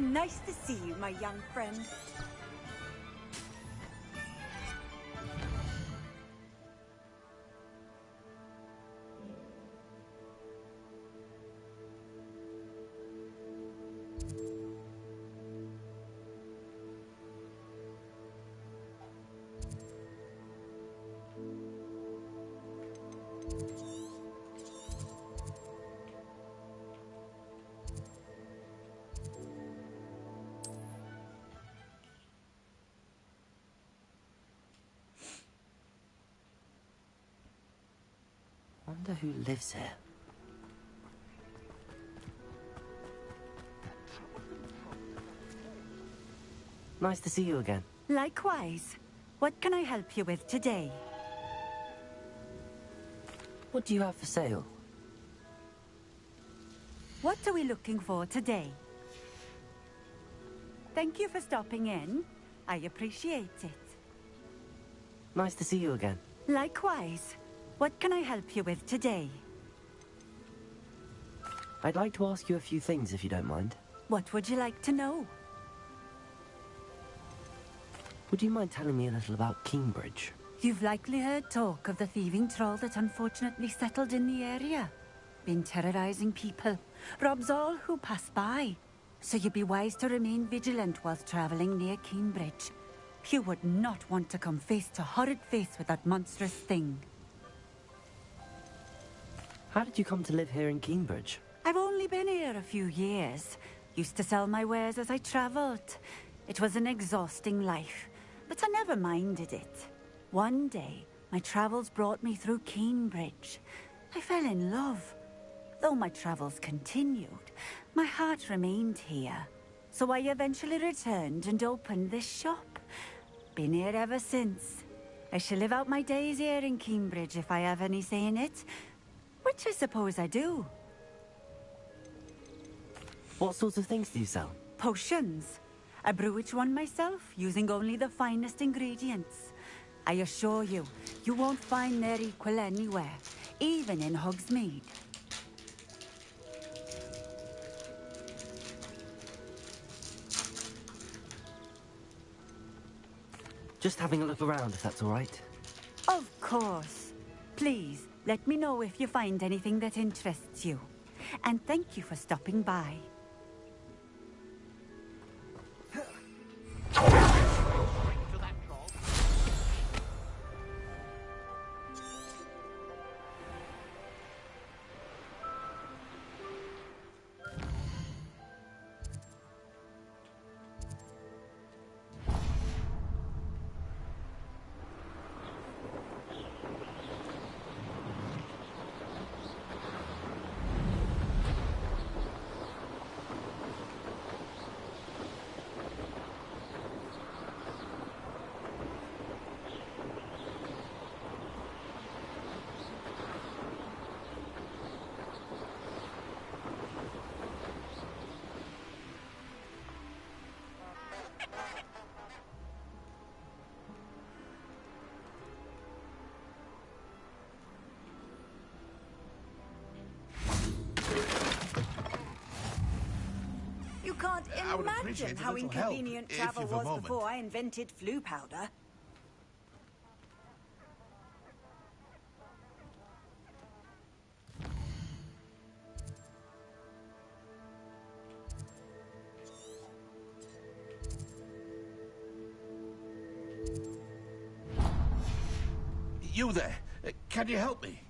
Nice to see you, my young friend. Wonder who lives here. Nice to see you again. Likewise. What can I help you with today? What do you have for sale? What are we looking for today? Thank you for stopping in. I appreciate it. Nice to see you again. Likewise. What can I help you with today? I'd like to ask you a few things if you don't mind. What would you like to know? Would you mind telling me a little about Cambridge? You've likely heard talk of the thieving troll that unfortunately settled in the area. Been terrorizing people, robs all who pass by. So you'd be wise to remain vigilant whilst traveling near Cambridge. You would not want to come face to horrid face with that monstrous thing. How did you come to live here in Cambridge? I've only been here a few years. Used to sell my wares as I travelled. It was an exhausting life, but I never minded it. One day, my travels brought me through Cambridge. I fell in love. Though my travels continued, my heart remained here. So I eventually returned and opened this shop. Been here ever since. I shall live out my days here in Cambridge if I have any say in it. Which I suppose I do. What sorts of things do you sell? Potions. I brew each one myself, using only the finest ingredients. I assure you, you won't find their equal anywhere, even in Hogsmeade. Just having a look around, if that's all right. Of course. Please, let me know if you find anything that interests you. And thank you for stopping by. You can't imagine how inconvenient travel was before I invented flu powder. You there? Can you help me?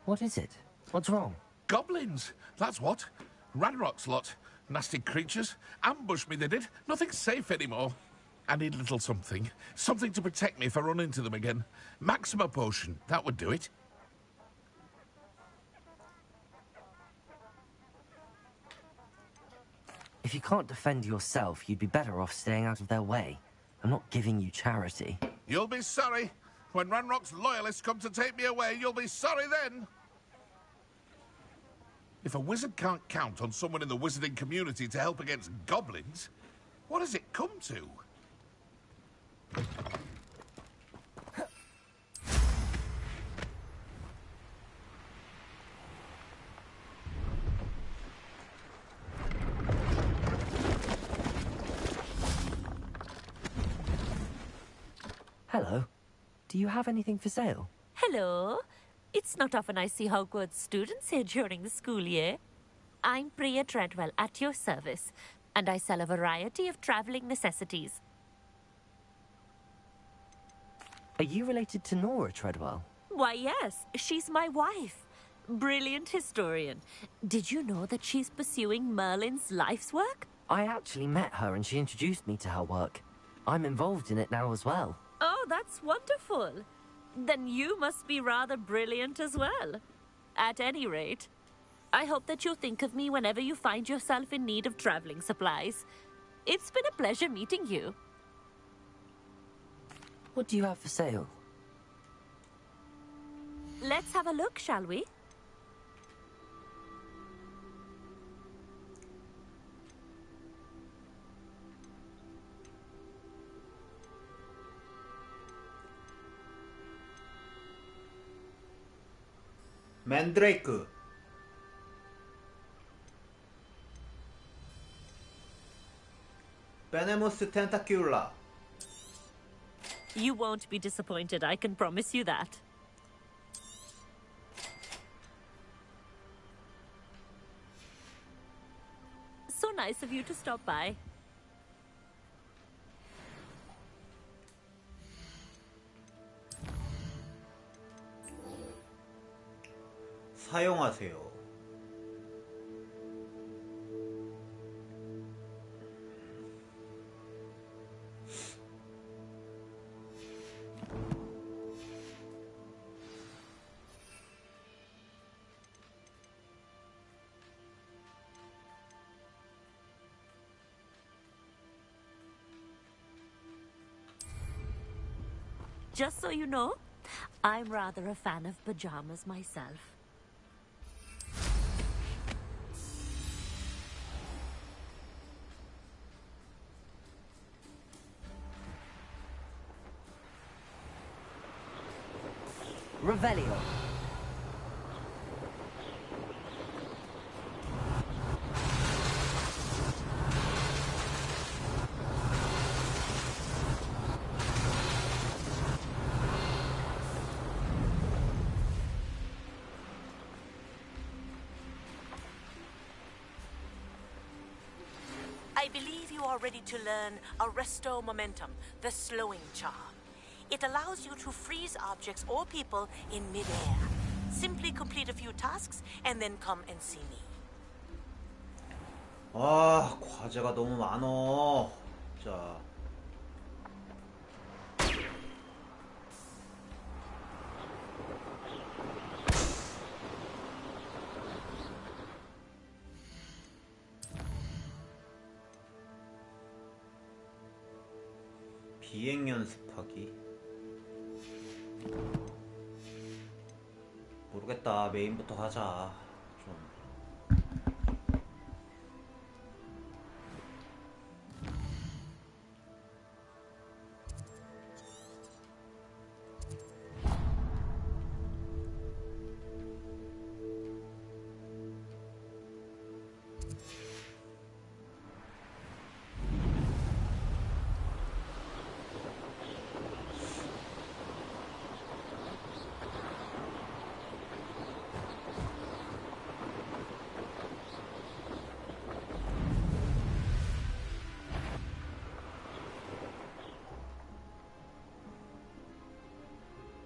What is it? What's wrong? Goblins, that's what. Ranrock's lot. Nasty creatures. Ambushed me, they did. Nothing's safe anymore. I need a little something. Something to protect me if I run into them again. Maxima potion, that would do it. If you can't defend yourself, you'd be better off staying out of their way. I'm not giving you charity. You'll be sorry. When Ranrock's loyalists come to take me away, you'll be sorry then. If a wizard can't count on someone in the wizarding community to help against goblins, what does it come to? Hello. Do you have anything for sale? Hello. It's not often I see Hogwarts students here during the school year. I'm Priya Treadwell, at your service, and I sell a variety of traveling necessities. Are you related to Nora Treadwell? Why, yes, she's my wife. Brilliant historian. Did you know that she's pursuing Merlin's life's work? I actually met her and she introduced me to her work. I'm involved in it now as well. Oh, that's wonderful. Then you must be rather brilliant as well. At any rate, I hope that you'll think of me whenever you find yourself in need of traveling supplies. It's been a pleasure meeting you. What do you have for sale? Let's have a look, shall we? 맨드레이크. 베네모스 텐타큘라. You won't be disappointed, I can promise you that. So nice of you to stop by. 사용하세요. Just so you know, I'm rather a fan of pajamas myself. Revelio. I believe you are ready to learn Arresto Momentum, the slowing charm. It allows you to freeze objects or people in midair. Simply complete a few tasks and then come and see me. 아, 과제가 너무 많어. 자. 비행 연습하기. 모르겠다. 메인부터 가자. 좀.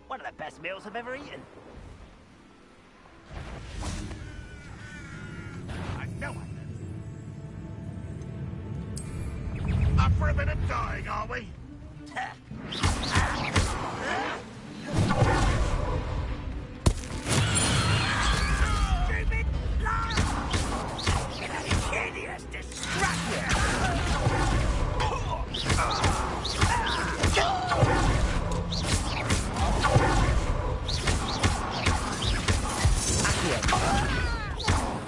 One of the best meals I've ever eaten. I know it. Up for a bit of dying, are we? Stupid liar! Hideous distraction!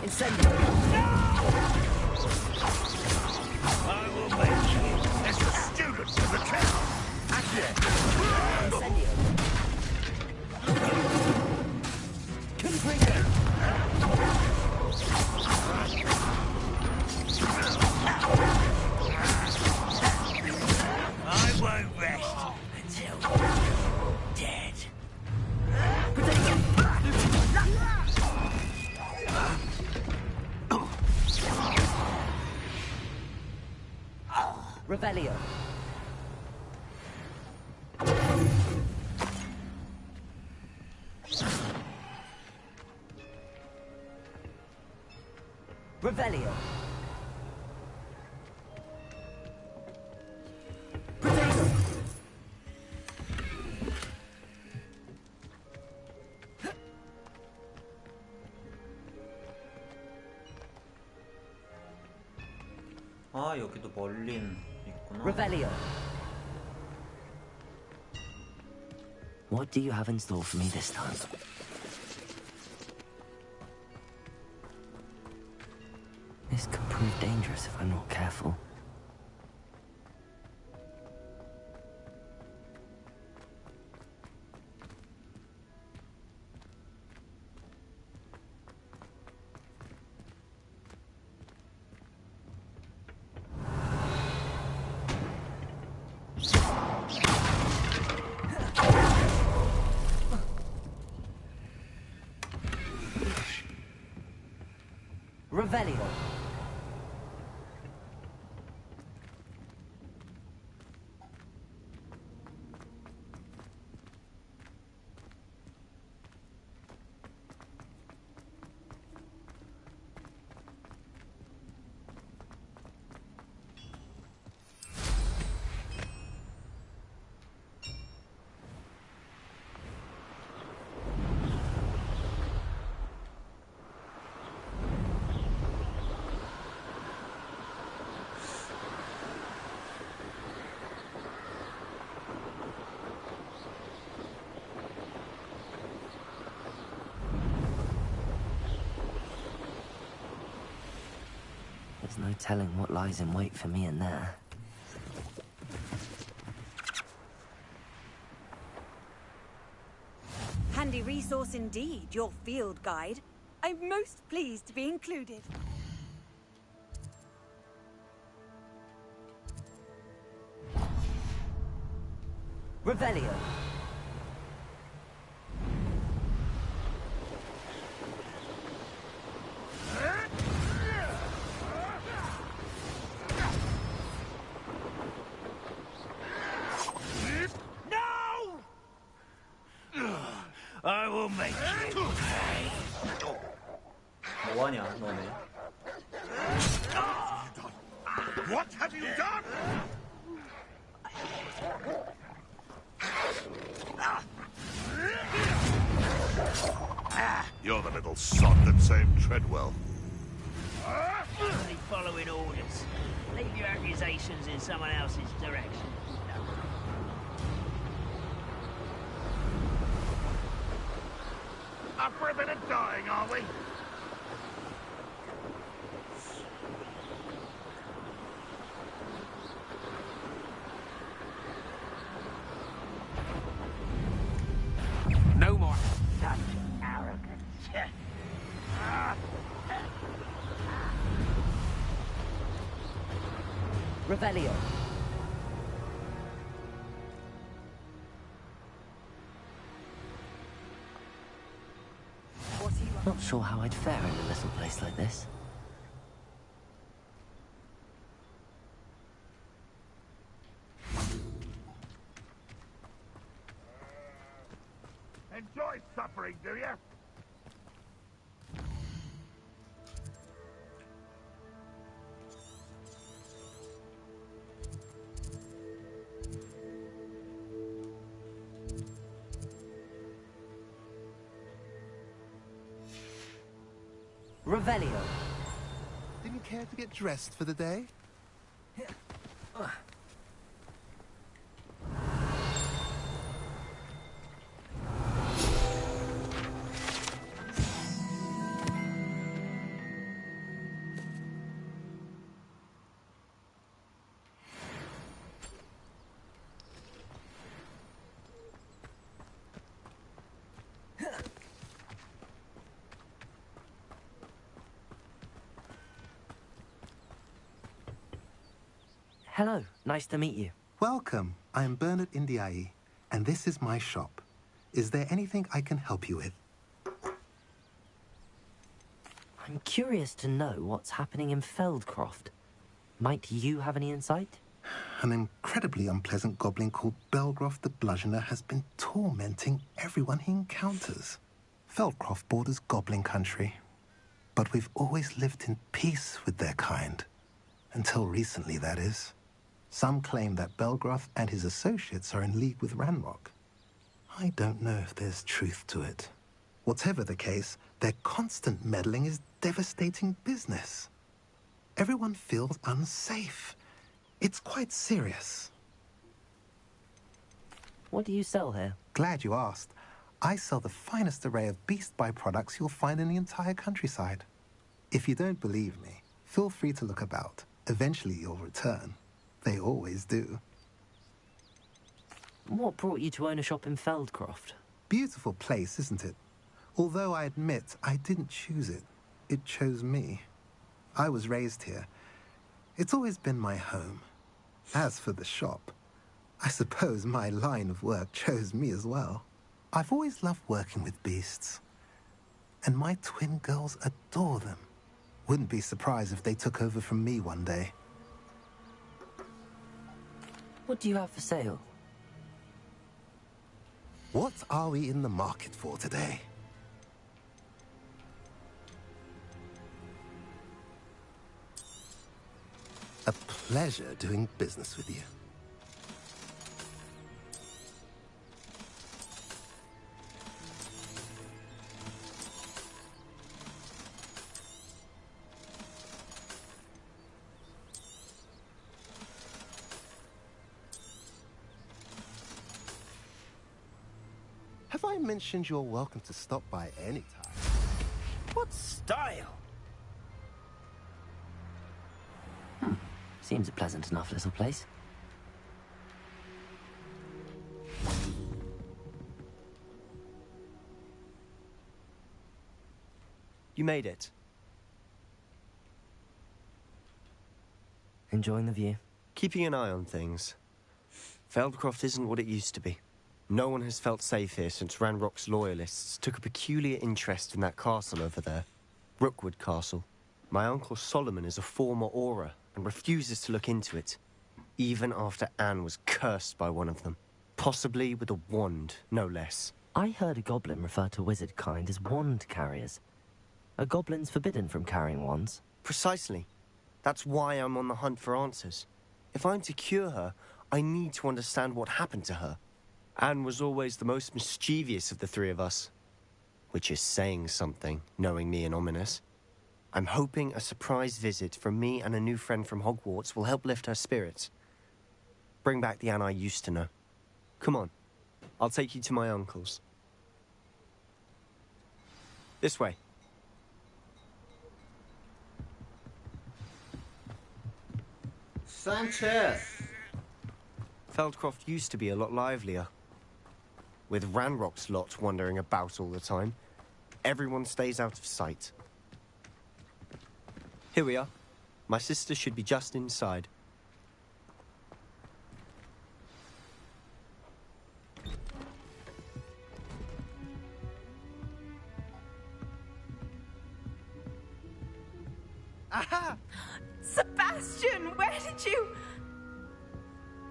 Incendio. I will make you as the student of the town. Accio. Revelio. Revelio. Potato. 아, 여기도 멀린 있구나. Revelio. What do you have in store for me this time? This could prove dangerous if I'm not careful. Revelio. There's no telling what lies in wait for me in there. Handy resource indeed, your field guide. I'm most pleased to be included. Revelio. I will make you pay. 뭐하냐, 너네? What have you done? You're the little sod that saved Treadwell. Only following orders. Leave your accusations in someone else's direction. Up for a bit of dying, are we? No more. Such arrogance. Revelio. Not sure how I'd fare in a little place like this. Enjoy suffering, do you? Revelio. Didn't care to get dressed for the day? Hello, nice to meet you. Welcome. I am Bernard Indiai, and this is my shop. Is there anything I can help you with? I'm curious to know what's happening in Feldcroft. Might you have any insight? an incredibly unpleasant goblin called Belgroth the Bludgeoner has been tormenting everyone he encounters. Feldcroft borders goblin country, but we've always lived in peace with their kind. Until recently, that is. Some claim that Belgroth and his associates are in league with Ranrock. I don't know if there's truth to it. Whatever the case, their constant meddling is devastating business. Everyone feels unsafe. It's quite serious. What do you sell here? Glad you asked. I sell the finest array of beast byproducts you'll find in the entire countryside. If you don't believe me, feel free to look about. Eventually you'll return. They always do. What brought you to own a shop in Feldcroft? Beautiful place, isn't it? Although I admit I didn't choose it. It chose me. I was raised here. It's always been my home. As for the shop, I suppose my line of work chose me as well. I've always loved working with beasts. And my twin girls adore them. Wouldn't be surprised if they took over from me one day. What do you have for sale? What are we in the market for today? A pleasure doing business with you. Have I mentioned you're welcome to stop by any time? What style? Seems a pleasant enough little place. You made it. Enjoying the view? Keeping an eye on things. Feldcroft isn't what it used to be. No one has felt safe here since Ranrock's loyalists took a peculiar interest in that castle over there. Rookwood Castle. My uncle Solomon is a former Auror and refuses to look into it, even after Anne was cursed by one of them. Possibly with a wand, no less. I heard a goblin refer to wizard kind as wand carriers. Are goblins forbidden from carrying wands? Precisely. That's why I'm on the hunt for answers. If I'm to cure her, I need to understand what happened to her. Anne was always the most mischievous of the three of us. Which is saying something, knowing me and Ominous. I'm hoping a surprise visit from me and a new friend from Hogwarts will help lift her spirits. Bring back the Anne I used to know. Come on, I'll take you to my uncle's. This way. Sanchez! Feldcroft used to be a lot livelier. With Ranrock's lot wandering about all the time, everyone stays out of sight. Here we are. My sister should be just inside. Aha! Sebastian, where did you...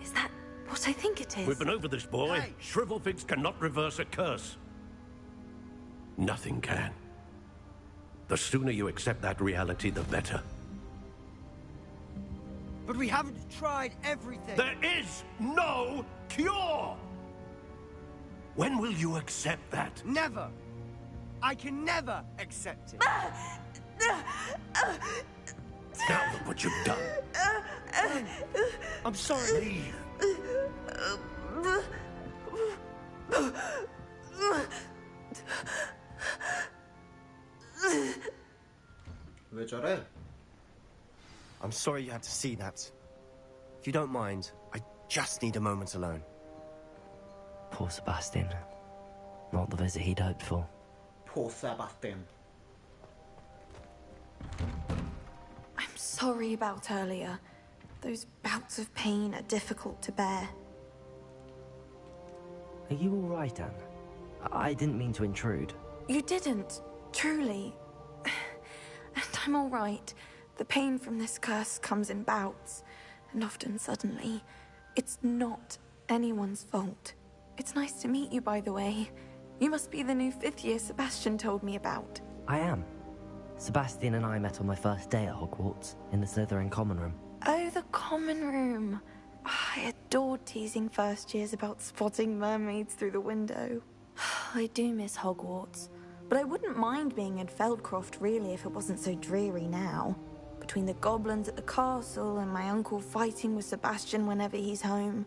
Is that what I think it is? We've been over this, boy. Hey. Shrivelfigs cannot reverse a curse. Nothing can. The sooner you accept that reality, the better. But we haven't tried everything. There is no cure! When will you accept that? Never. I can never accept it. Now look what you've done. I'm sorry. Leave. 왜 저래? I'm sorry you had to see that. If you don't mind, I just need a moment alone. Poor Sebastian. Not the visit he'd hoped for. Poor Sebastian. I'm sorry about earlier. Those bouts of pain are difficult to bear. Are you all right, Anne? I didn't mean to intrude. You didn't, truly. And I'm all right. The pain from this curse comes in bouts. and often suddenly. It's not anyone's fault. It's nice to meet you, by the way. You must be the new 5th year Sebastian told me about. I am. Sebastian and I met on my first day at Hogwarts, in the Slytherin common room. Oh, the common room. I adored teasing first years about spotting mermaids through the window. I do miss Hogwarts, but I wouldn't mind being in Feldcroft really if it wasn't so dreary now. Between the goblins at the castle and my uncle fighting with Sebastian whenever he's home,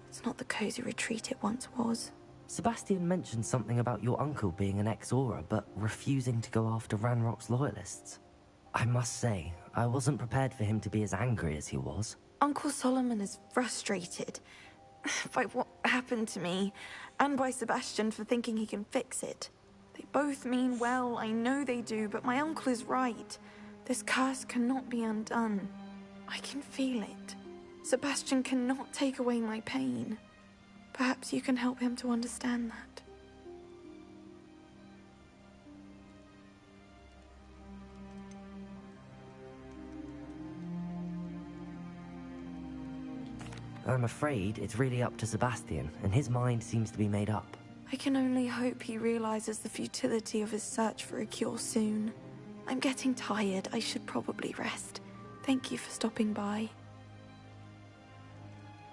it's not the cozy retreat it once was. Sebastian mentioned something about your uncle being an ex-Auror, but refusing to go after Ranrock's loyalists. I must say, I wasn't prepared for him to be as angry as he was. Uncle Solomon is frustrated by what happened to me, and by Sebastian for thinking he can fix it. They both mean well, I know they do, but my uncle is right. This curse cannot be undone. I can feel it. Sebastian cannot take away my pain. Perhaps you can help him to understand that. I'm afraid it's really up to Sebastian, and his mind seems to be made up. I can only hope he realizes the futility of his search for a cure soon. I'm getting tired. I should probably rest. Thank you for stopping by.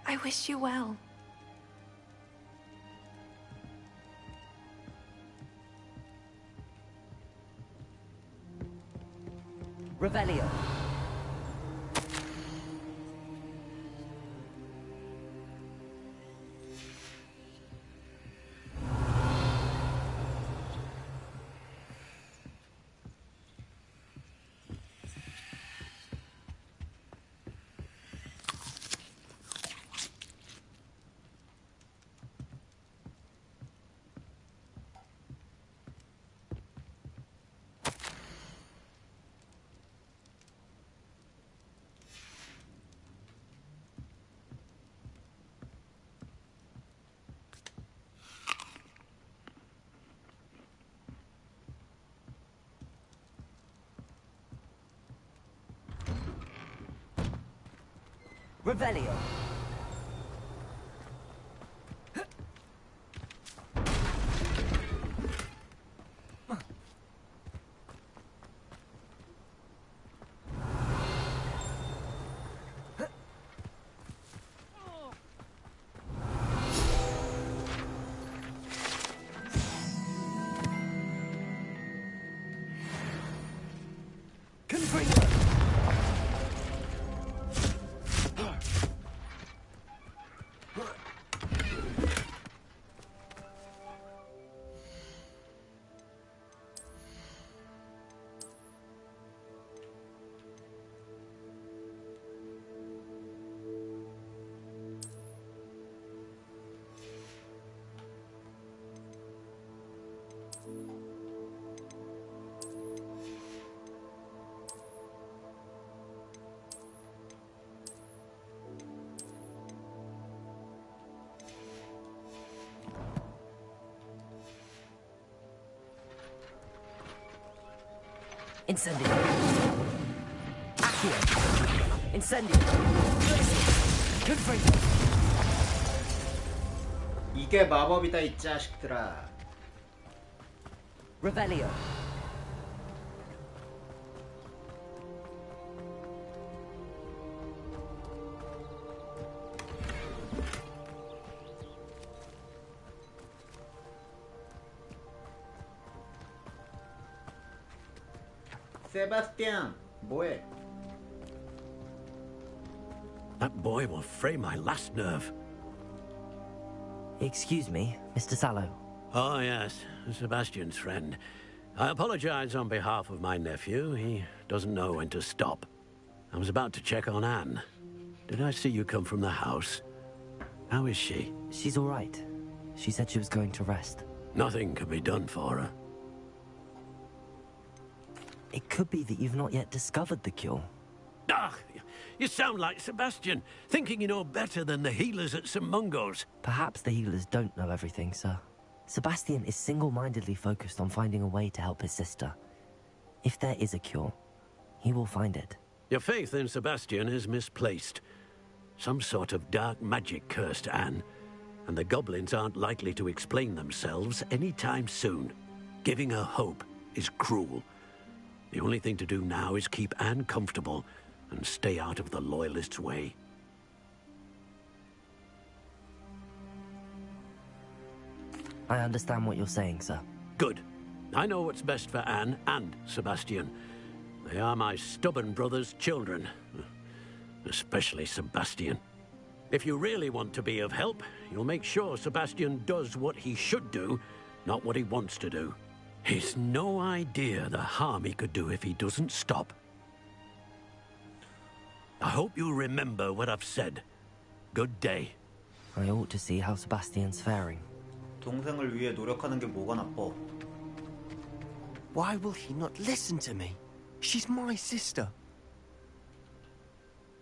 I wish you well. Revelio. Revelio. Incendio. Accio. Incendio. Confringo. 이게 마법이다 이 자식들아. Revelio. 세바스티안, 뭐해? That boy will fray my last nerve. Excuse me, Mr. Sallow. Oh, yes, Sebastian's friend. I apologize on behalf of my nephew. He doesn't know when to stop. I was about to check on Anne. Did I see you come from the house? How is she? She's all right. She said she was going to rest. Nothing can be done for her. It could be that you've not yet discovered the cure. Ah, you sound like Sebastian, thinking you know better than the healers at St. Mungo's. Perhaps the healers don't know everything, sir. Sebastian is single-mindedly focused on finding a way to help his sister. If there is a cure, he will find it. Your faith in Sebastian is misplaced. Some sort of dark magic cursed Anne, and the goblins aren't likely to explain themselves anytime soon. Giving her hope is cruel. The only thing to do now is keep Anne comfortable and stay out of the Loyalists' way. I understand what you're saying, sir. Good. I know what's best for Anne and Sebastian. They are my stubborn brother's children. Especially Sebastian. If you really want to be of help, you'll make sure Sebastian does what he should do, not what he wants to do. He's no idea the harm he could do if he doesn't stop. I hope you remember what I've said. Good day. I ought to see how Sebastian's faring. 동생을 위해 노력하는 게 뭐가 나빠? Why will he not listen to me? She's my sister.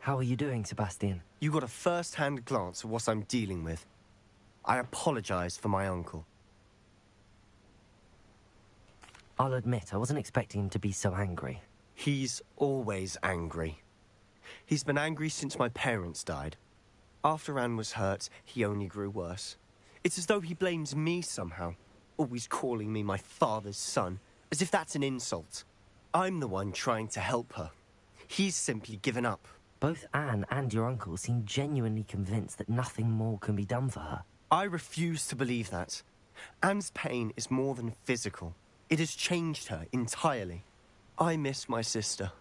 How are you doing, Sebastian? You got a first-hand glance at what I'm dealing with. I apologize for my uncle. I'll admit, I wasn't expecting him to be so angry. He's always angry. He's been angry since my parents died. After Anne was hurt, he only grew worse. It's as though he blames me somehow, always calling me my father's son, as if that's an insult. I'm the one trying to help her. He's simply given up. Both Anne and your uncle seem genuinely convinced that nothing more can be done for her. I refuse to believe that. Anne's pain is more than physical. It has changed her entirely. I miss my sister.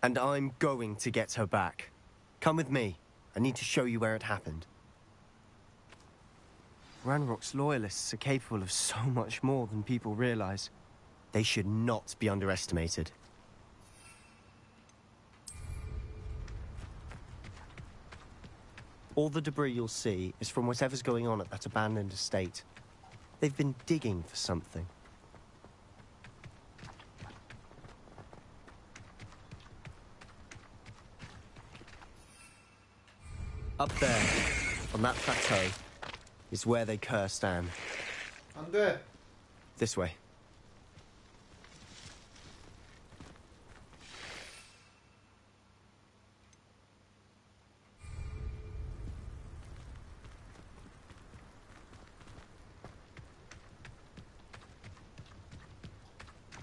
And I'm going to get her back. Come with me. I need to show you where it happened. Ranrock's loyalists are capable of so much more than people realize. They should not be underestimated. All the debris you'll see is from whatever's going on at that abandoned estate. They've been digging for something. Up there, on that plateau, is where they cursed Anne. 안 돼. This way.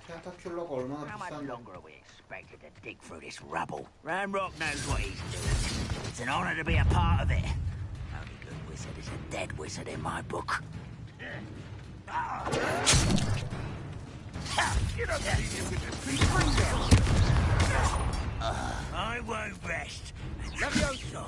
텐타큘러가 얼마나 How much 비싼데? longer are we expected to dig through this rubble? Ranrock knows what he's doing. It's an honor to be a part of it. Only good wizard is a dead wizard in my book. I won't rest. Levioso!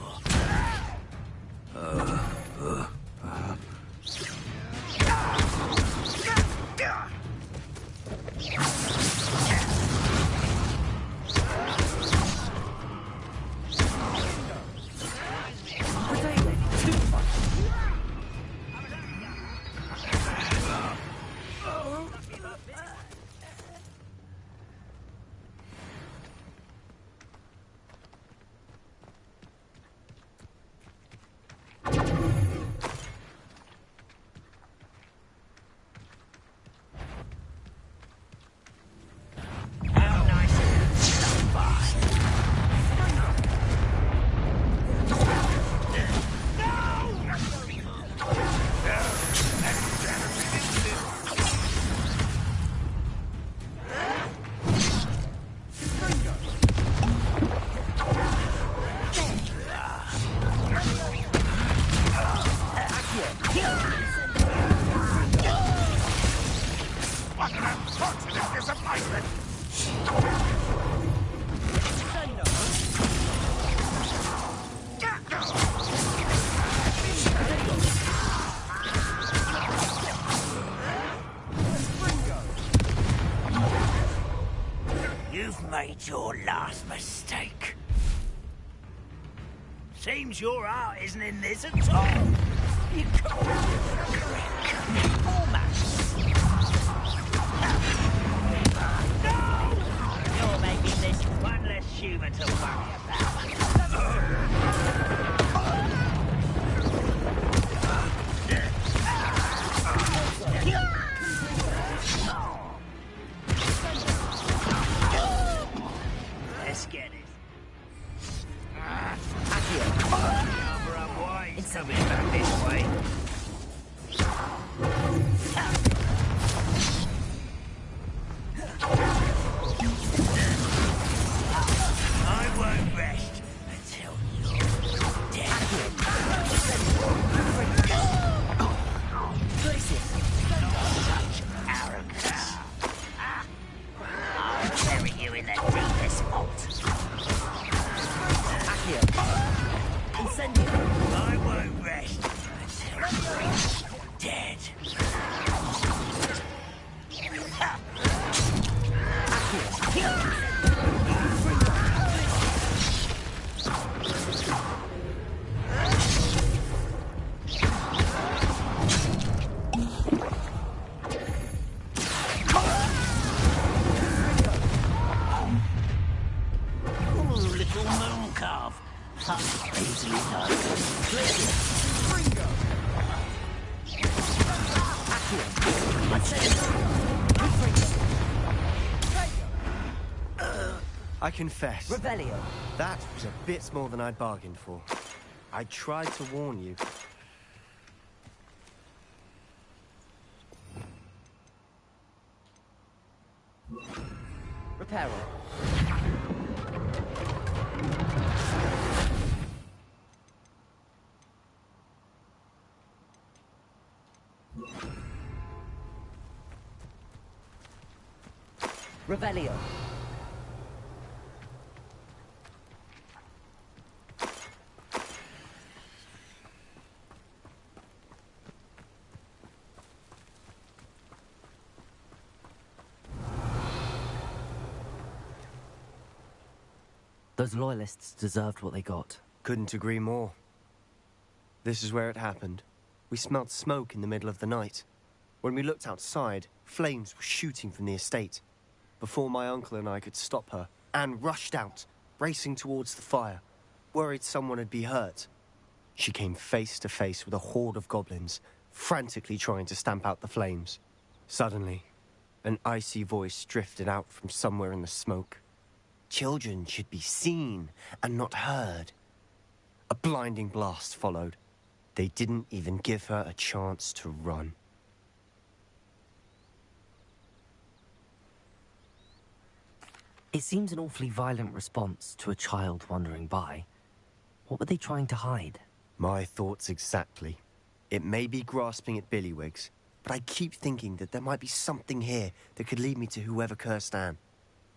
You've made your last mistake. Seems your heart isn't in this at all. You can't almost. No! You're making this one less human to worry about. Let's get it. coming back this way. I won't rest until you're dead. Such arrogance. I'll bury you in the deepest vault. I won't rest until you're dead. Ooh, little moon calf. That's easily done. I confess. Revelio. That was a bit more than I'd bargained for. I tried to warn you. Reparo. Revelio. Those loyalists deserved what they got. Couldn't agree more. This is where it happened. We smelled smoke in the middle of the night. When we looked outside, flames were shooting from the estate. Before my uncle and I could stop her, Anne rushed out, racing towards the fire, worried someone had been hurt. She came face to face with a horde of goblins, frantically trying to stamp out the flames. Suddenly, an icy voice drifted out from somewhere in the smoke. Children should be seen and not heard. A blinding blast followed. They didn't even give her a chance to run. It seems an awfully violent response to a child wandering by. What were they trying to hide? My thoughts exactly. It may be grasping at Billywigs, but I keep thinking that there might be something here that could lead me to whoever cursed Anne.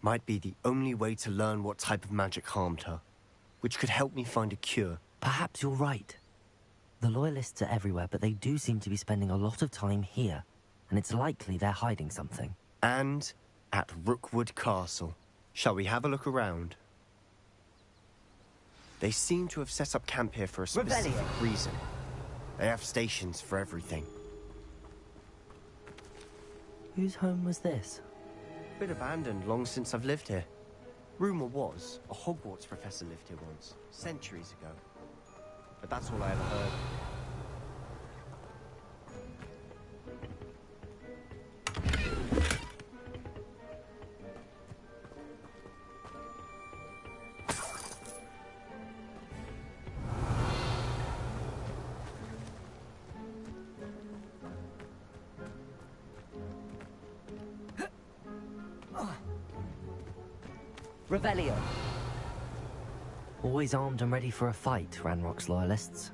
Might be the only way to learn what type of magic harmed her, which could help me find a cure. Perhaps you're right. The Loyalists are everywhere, but they do seem to be spending a lot of time here, and it's likely they're hiding something. And at Rookwood Castle. Shall we have a look around? They seem to have set up camp here for a specific reason. They have stations for everything. Whose home was this? Bit abandoned long since I've lived here. Rumour was, a Hogwarts professor lived here once, centuries ago. But that's all I ever heard. Revelio. Always armed and ready for a fight, Ranrock's Loyalists.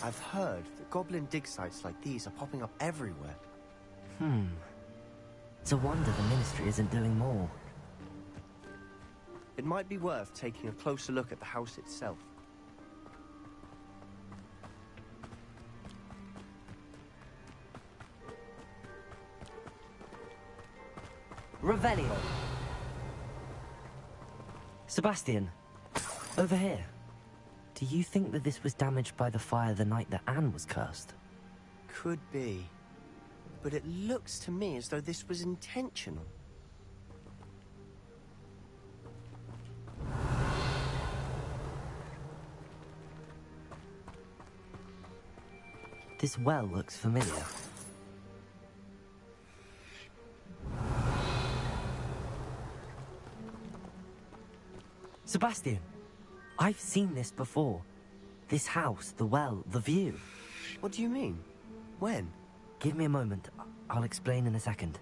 I've heard that goblin dig sites like these are popping up everywhere. It's a wonder the Ministry isn't doing more. It might be worth taking a closer look at the house itself. Revelio. Sebastian, over here. Do you think that this was damaged by the fire the night that Anne was cursed? Could be. But it looks to me as though this was intentional. This well looks familiar. Sebastian, I've seen this before. This house, the well, the view. What do you mean? When? Give me a moment. I'll explain in a second.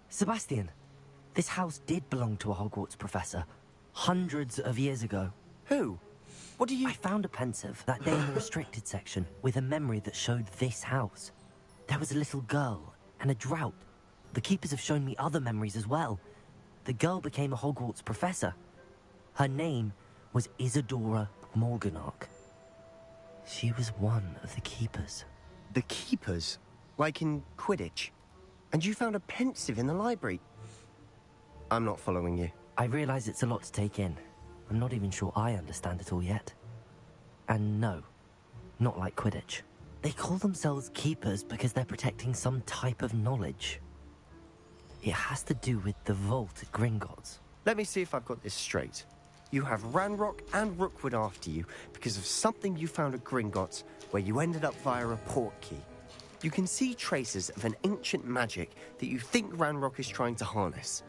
Sebastian, this house did belong to a Hogwarts professor. Hundreds of years ago. Who? What do you... I found a pensive that day in the restricted section with a memory that showed this house. There was a little girl and a drought. The keepers have shown me other memories as well. The girl became a Hogwarts professor. Her name was Isadora Morganach. She was one of the keepers. The keepers? Like in Quidditch? And you found a pensive in the library? I'm not following you. I realize it's a lot to take in. I'm not even sure I understand it all yet. And no, not like Quidditch. They call themselves keepers because they're protecting some type of knowledge. It has to do with the vault at Gringotts. Let me see if I've got this straight. You have Ranrock and Rookwood after you because of something you found at Gringotts where you ended up via a portkey. You can see traces of an ancient magic that you think Ranrock is trying to harness.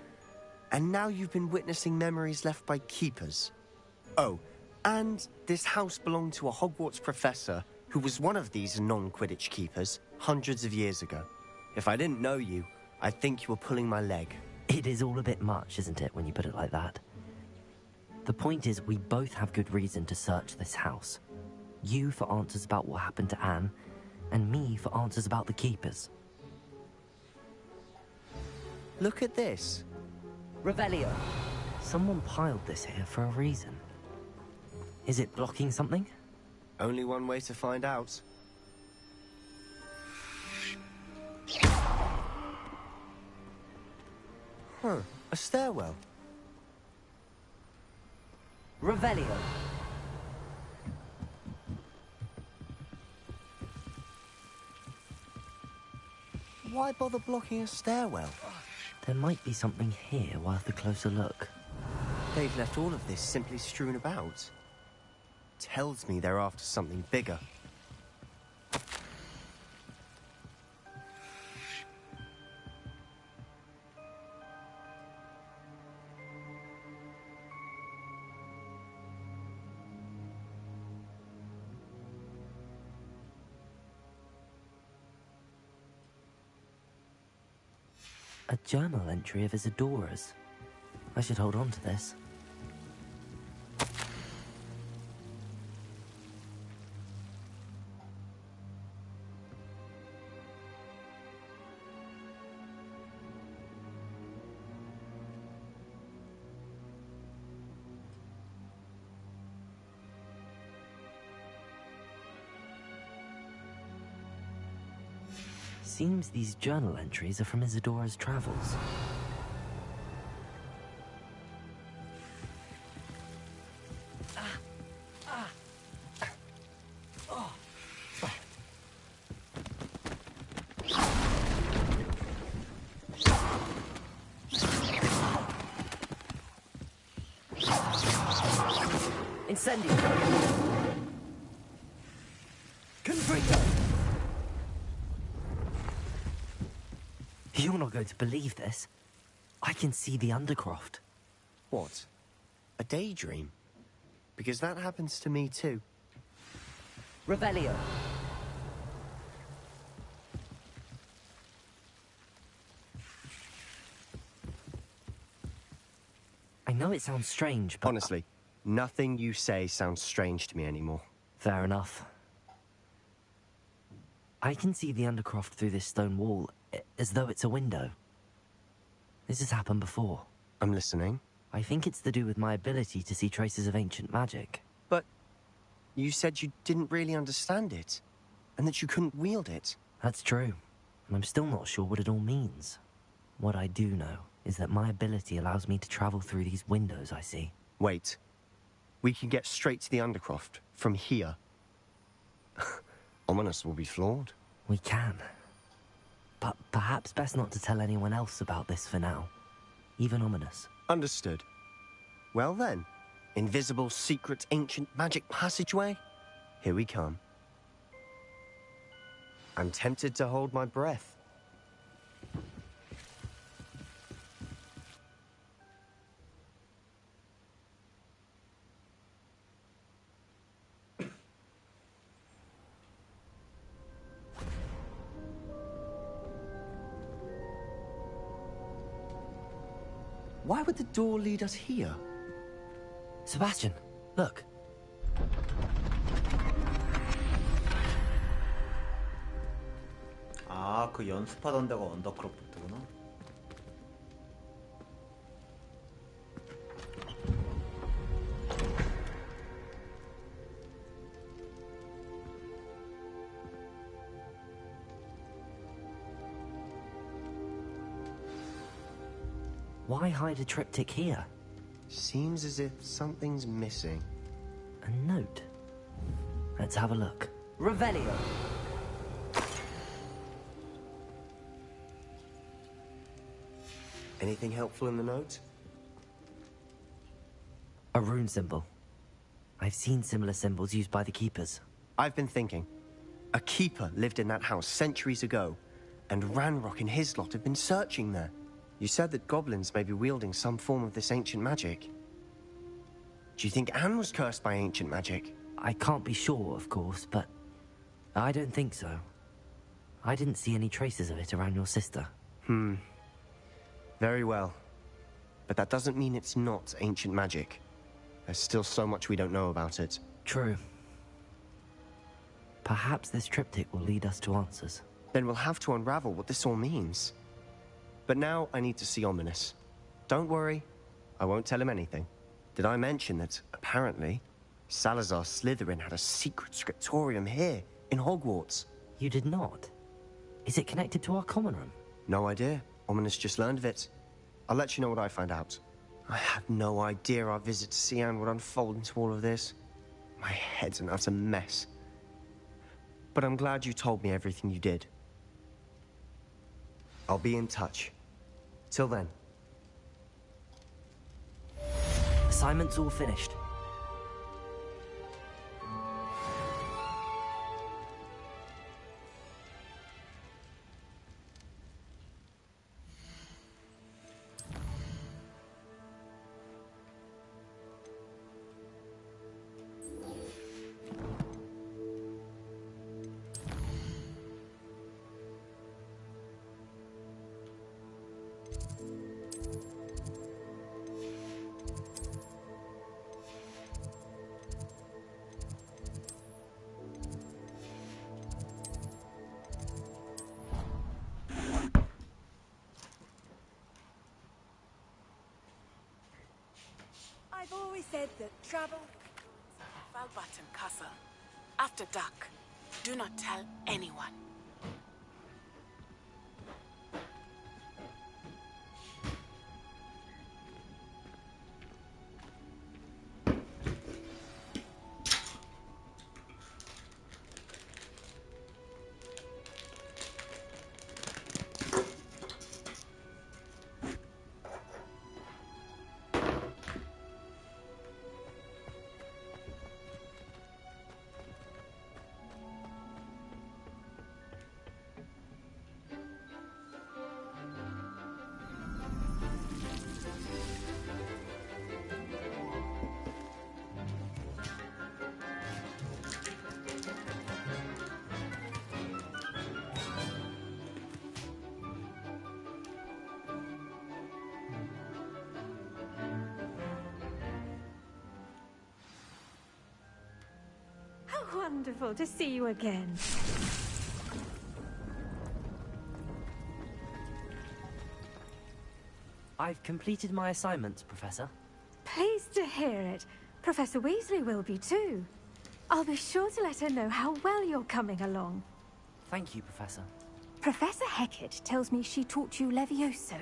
And now you've been witnessing memories left by keepers. Oh, and this house belonged to a Hogwarts professor who was one of these non-Quidditch keepers hundreds of years ago. If I didn't know you, I'd think you were pulling my leg. It is all a bit much, isn't it, when you put it like that? The point is, we both have good reason to search this house. You for answers about what happened to Anne, and me for answers about the keepers. Look at this. Revelio. Someone piled this here for a reason. Is it blocking something? Only one way to find out. Huh, a stairwell. Revelio. Why bother blocking a stairwell? There might be something here worth a closer look. They've left all of this simply strewn about. Tells me they're after something bigger. A journal entry of Isadora's. I should hold on to this. Seems these journal entries are from Isadora's travels. Incendio! Confringo! You're not going to believe this. I can see the Undercroft. What? A daydream? Because that happens to me too. Revelio. I know it sounds strange, but... Honestly, nothing you say sounds strange to me anymore. Fair enough. I can see the Undercroft through this stone wall, as though it's a window. This has happened before. I'm listening. I think it's to do with my ability to see traces of ancient magic. But you said you didn't really understand it, and that you couldn't wield it. That's true, and I'm still not sure what it all means. What I do know is that my ability allows me to travel through these windows I see. Wait. We can get straight to the Undercroft from here. Ominous will be floored. We can. But perhaps best not to tell anyone else about this for now. Even Ominous. Understood. Well then, invisible, secret, ancient magic passageway? Here we come. I'm tempted to hold my breath. Why would the door lead us here? Sebastian, look. 아, 그 연습하던 데가 언더크로프트구나. Why hide a triptych here? Seems as if something's missing. A note. Let's have a look. Revelio. Anything helpful in the note? A rune symbol. I've seen similar symbols used by the keepers. I've been thinking. A keeper lived in that house centuries ago, and Ranrock and his lot have been searching there. You said that goblins may be wielding some form of this ancient magic. Do you think Anne was cursed by ancient magic? I can't be sure, of course, but I don't think so. I didn't see any traces of it around your sister. Very well. But that doesn't mean it's not ancient magic. There's still so much we don't know about it. True. Perhaps this triptych will lead us to answers. Then we'll have to unravel what this all means. But now I need to see Ominous. Don't worry, I won't tell him anything. Did I mention that, apparently, Salazar Slytherin had a secret scriptorium here, in Hogwarts? You did not? Is it connected to our common room? No idea. Ominous just learned of it. I'll let you know what I find out. I had no idea our visit to Cian would unfold into all of this. My head's an utter mess. But I'm glad you told me everything you did. I'll be in touch. Till then. Assignment's all finished. I've always said that travel... Valbutton Castle. After dark. Do not tell anyone. Wonderful to see you again. I've completed my assignments, Professor. Pleased to hear it. Professor Weasley will be too. I'll be sure to let her know how well you're coming along. Thank you, Professor. Professor Hecat tells me she taught you Levioso,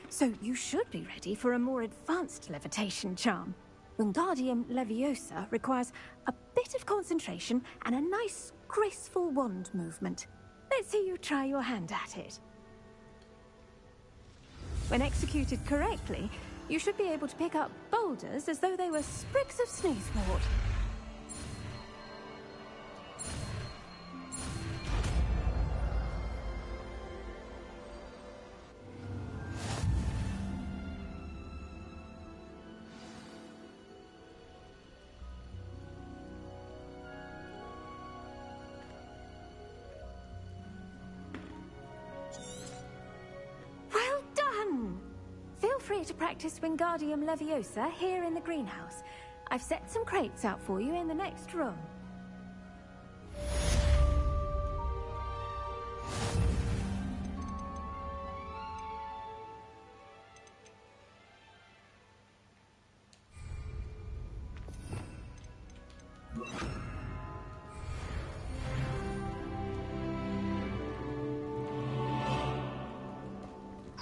so you should be ready for a more advanced levitation charm. Wingardium Leviosa requires a bit of concentration and a nice, graceful wand movement. Let's see you try your hand at it. When executed correctly, you should be able to pick up boulders as though they were sprigs of sneezewort. Well done! Feel free to practice Wingardium Leviosa here in the greenhouse. I've set some crates out for you in the next room.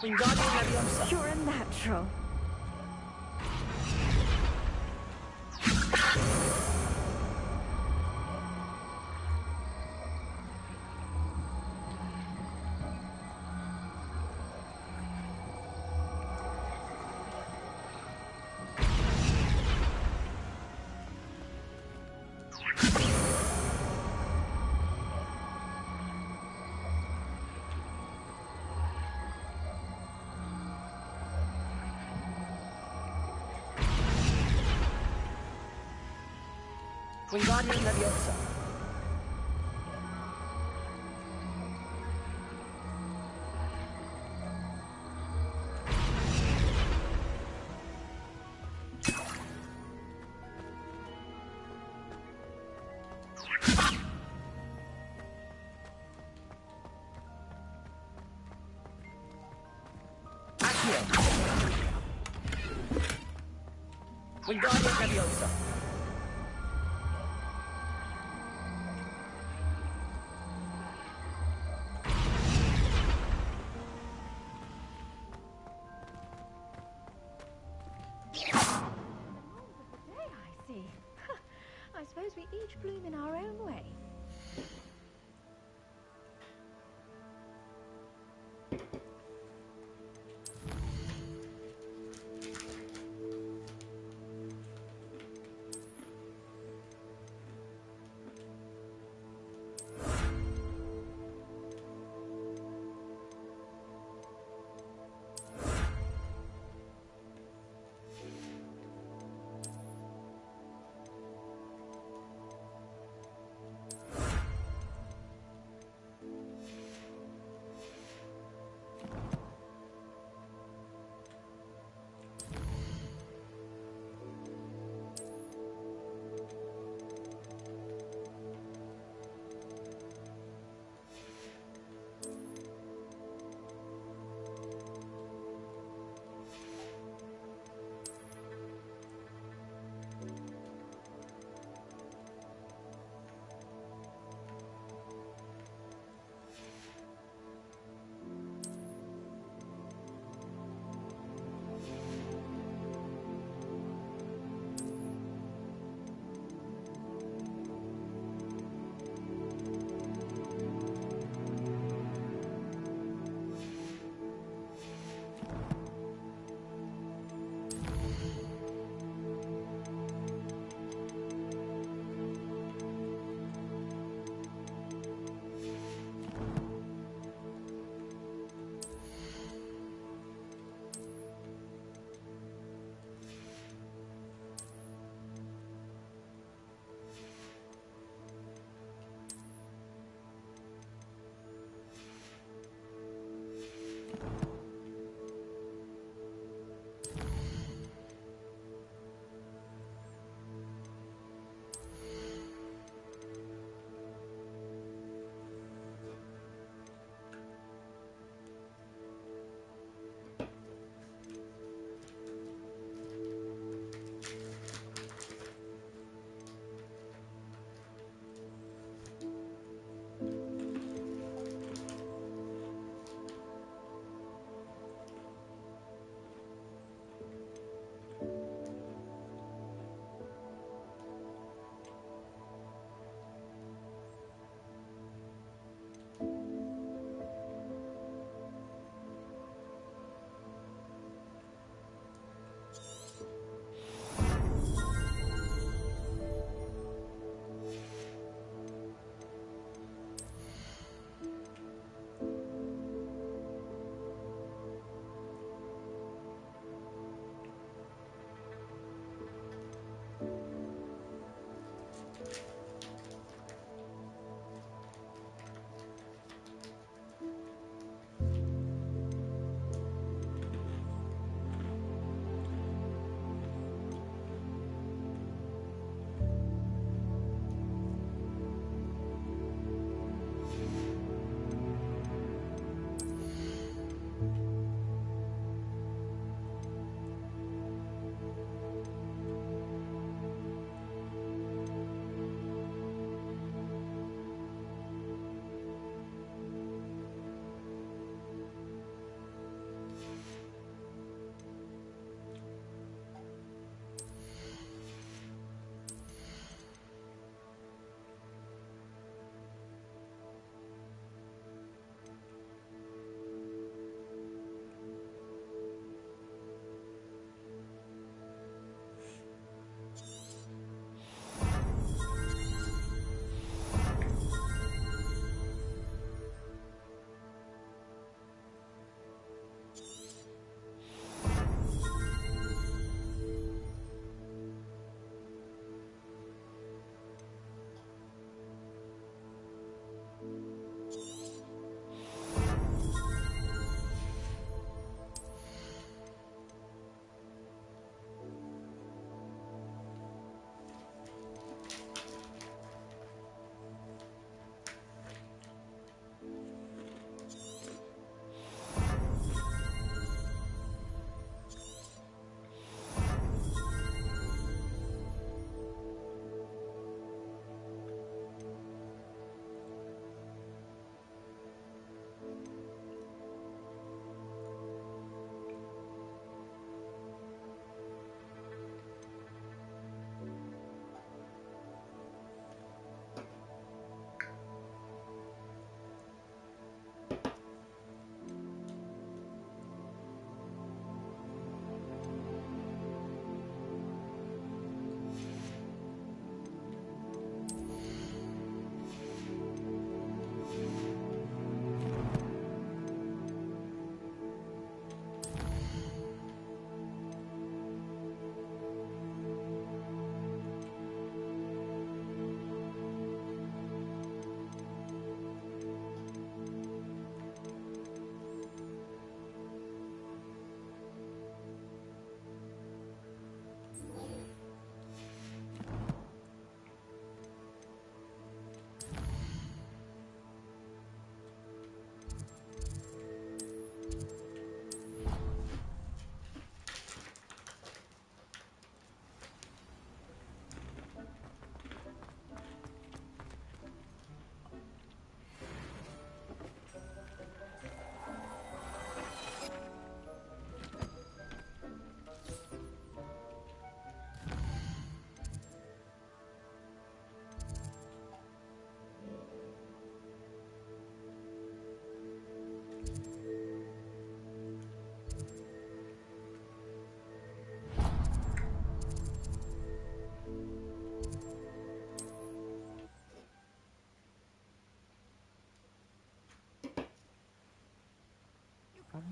Wingardium Leviosa. You're a natural. Wingardium Leviosa. Accio. Wingardium Leviosa. I suppose we each bloom in our own way.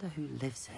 wonder who lives here.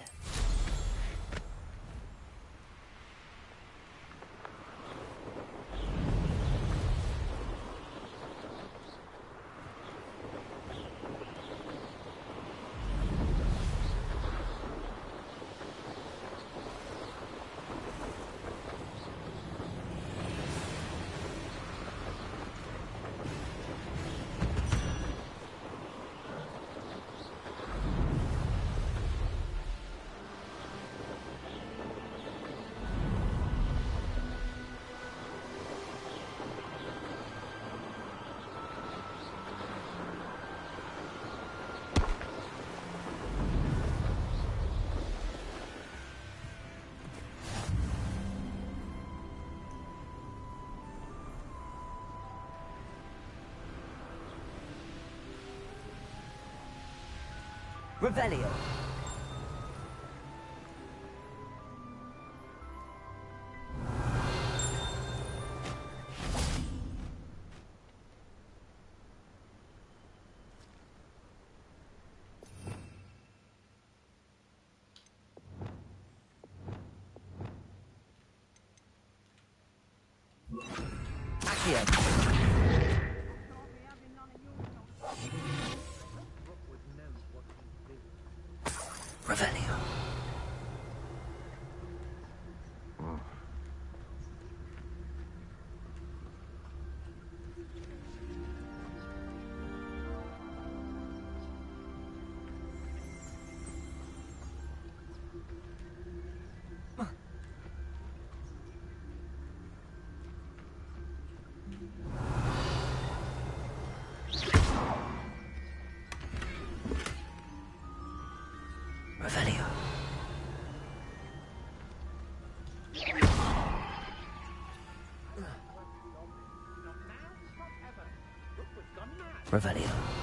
Revelio. Accio. Revelio. Revelio. Revelio.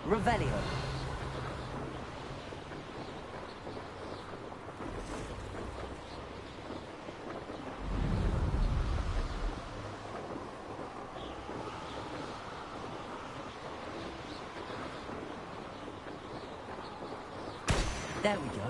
Revelio. There we go.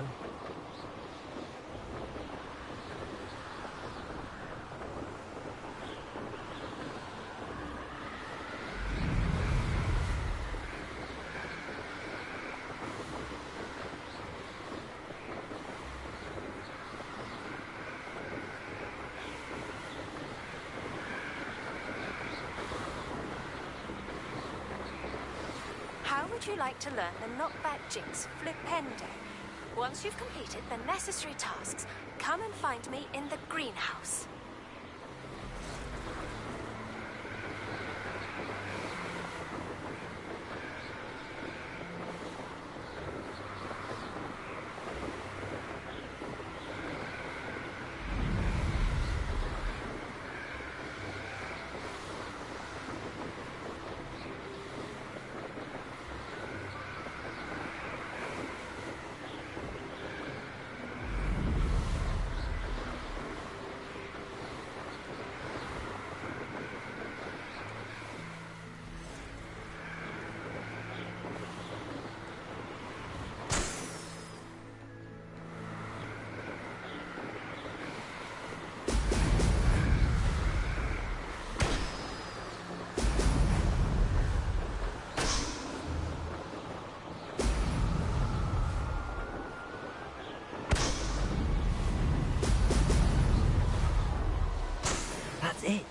How would you like to learn the knockback jinx flipendo? Once you've completed the necessary tasks, come and find me in the greenhouse. That's it.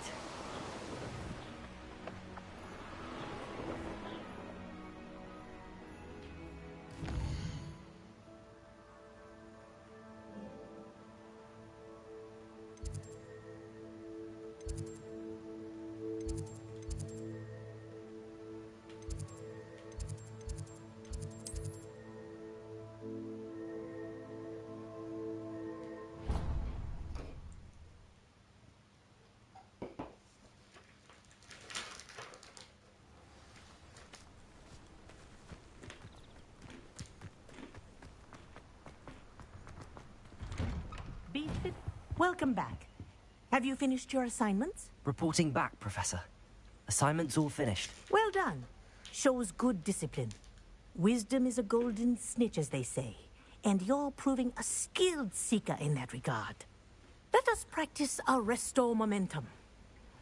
Beefit, welcome back. Have you finished your assignments? Reporting back, Professor. Assignment's all finished. Well done. Shows good discipline. Wisdom is a golden snitch, as they say, and you're proving a skilled seeker in that regard. Let us practice our restore momentum.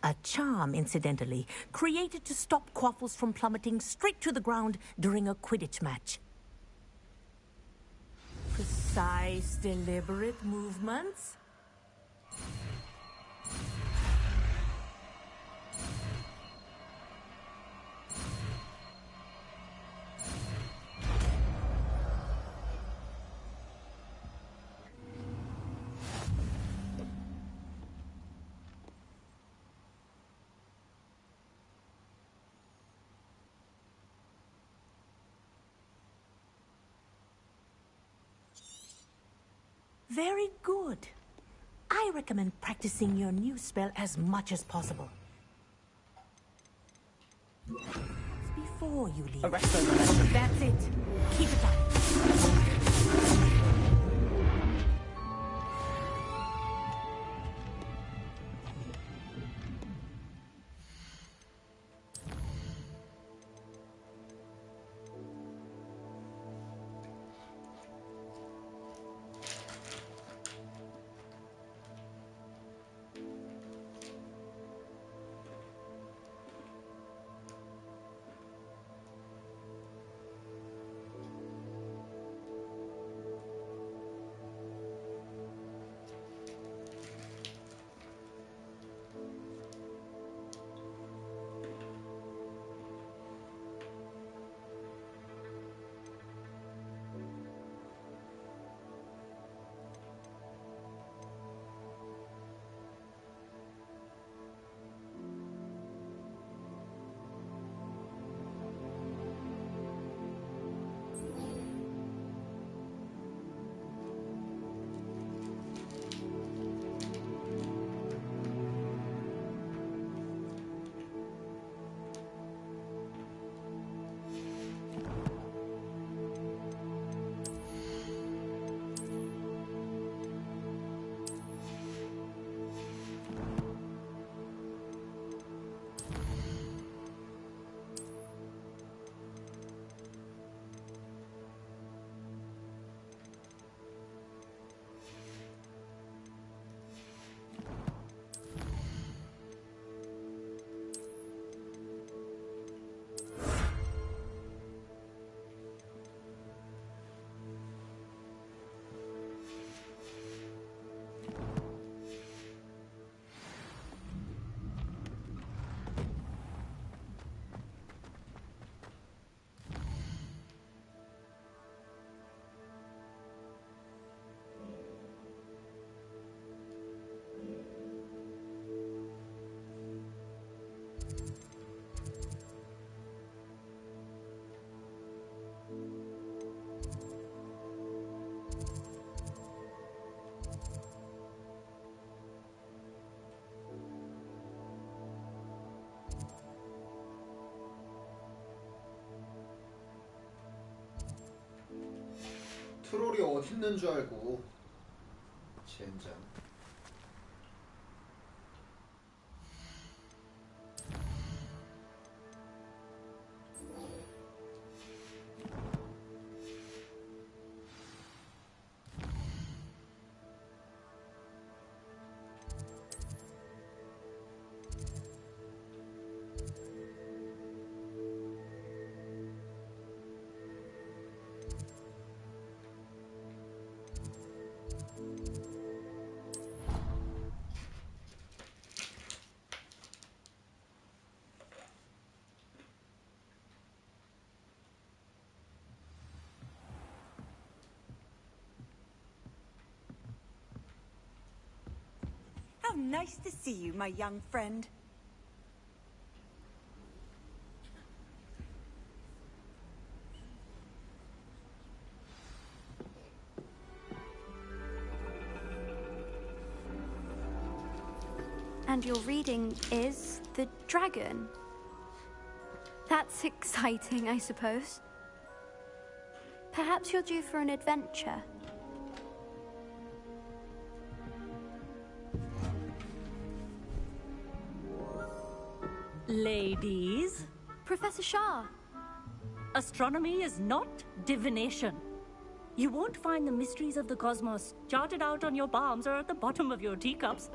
A charm, incidentally, created to stop quaffles from plummeting straight to the ground during a Quidditch match. Precise, deliberate movements. Very good. I recommend practicing your new spell as much as possible. Before you leave. That's it. Keep it up. 트롤이 어디 있는 줄 알고. 젠장. How nice to see you, my young friend. And your reading is The Dragon. That's exciting, I suppose. Perhaps you're due for an adventure. Ladies. Professor Shah. Astronomy is not divination. You won't find the mysteries of the cosmos charted out on your palms or at the bottom of your teacups.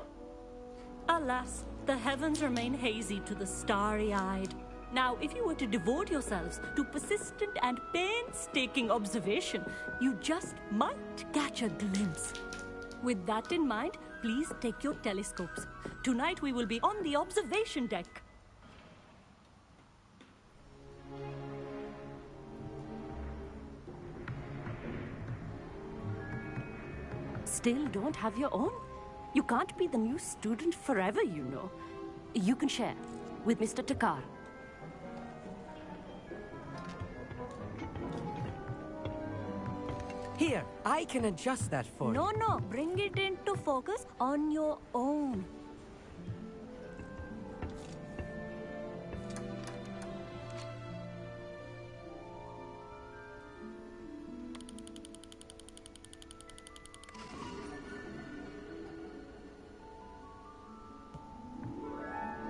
Alas, the heavens remain hazy to the starry-eyed. Now, if you were to devote yourselves to persistent and painstaking observation, you just might catch a glimpse. With that in mind, please take your telescopes. Tonight we will be on the observation deck. Still don't have your own? You can't be the new student forever, you know. You can share with Mr. Takar. Here, I can adjust that for you. No, bring it into focus on your own.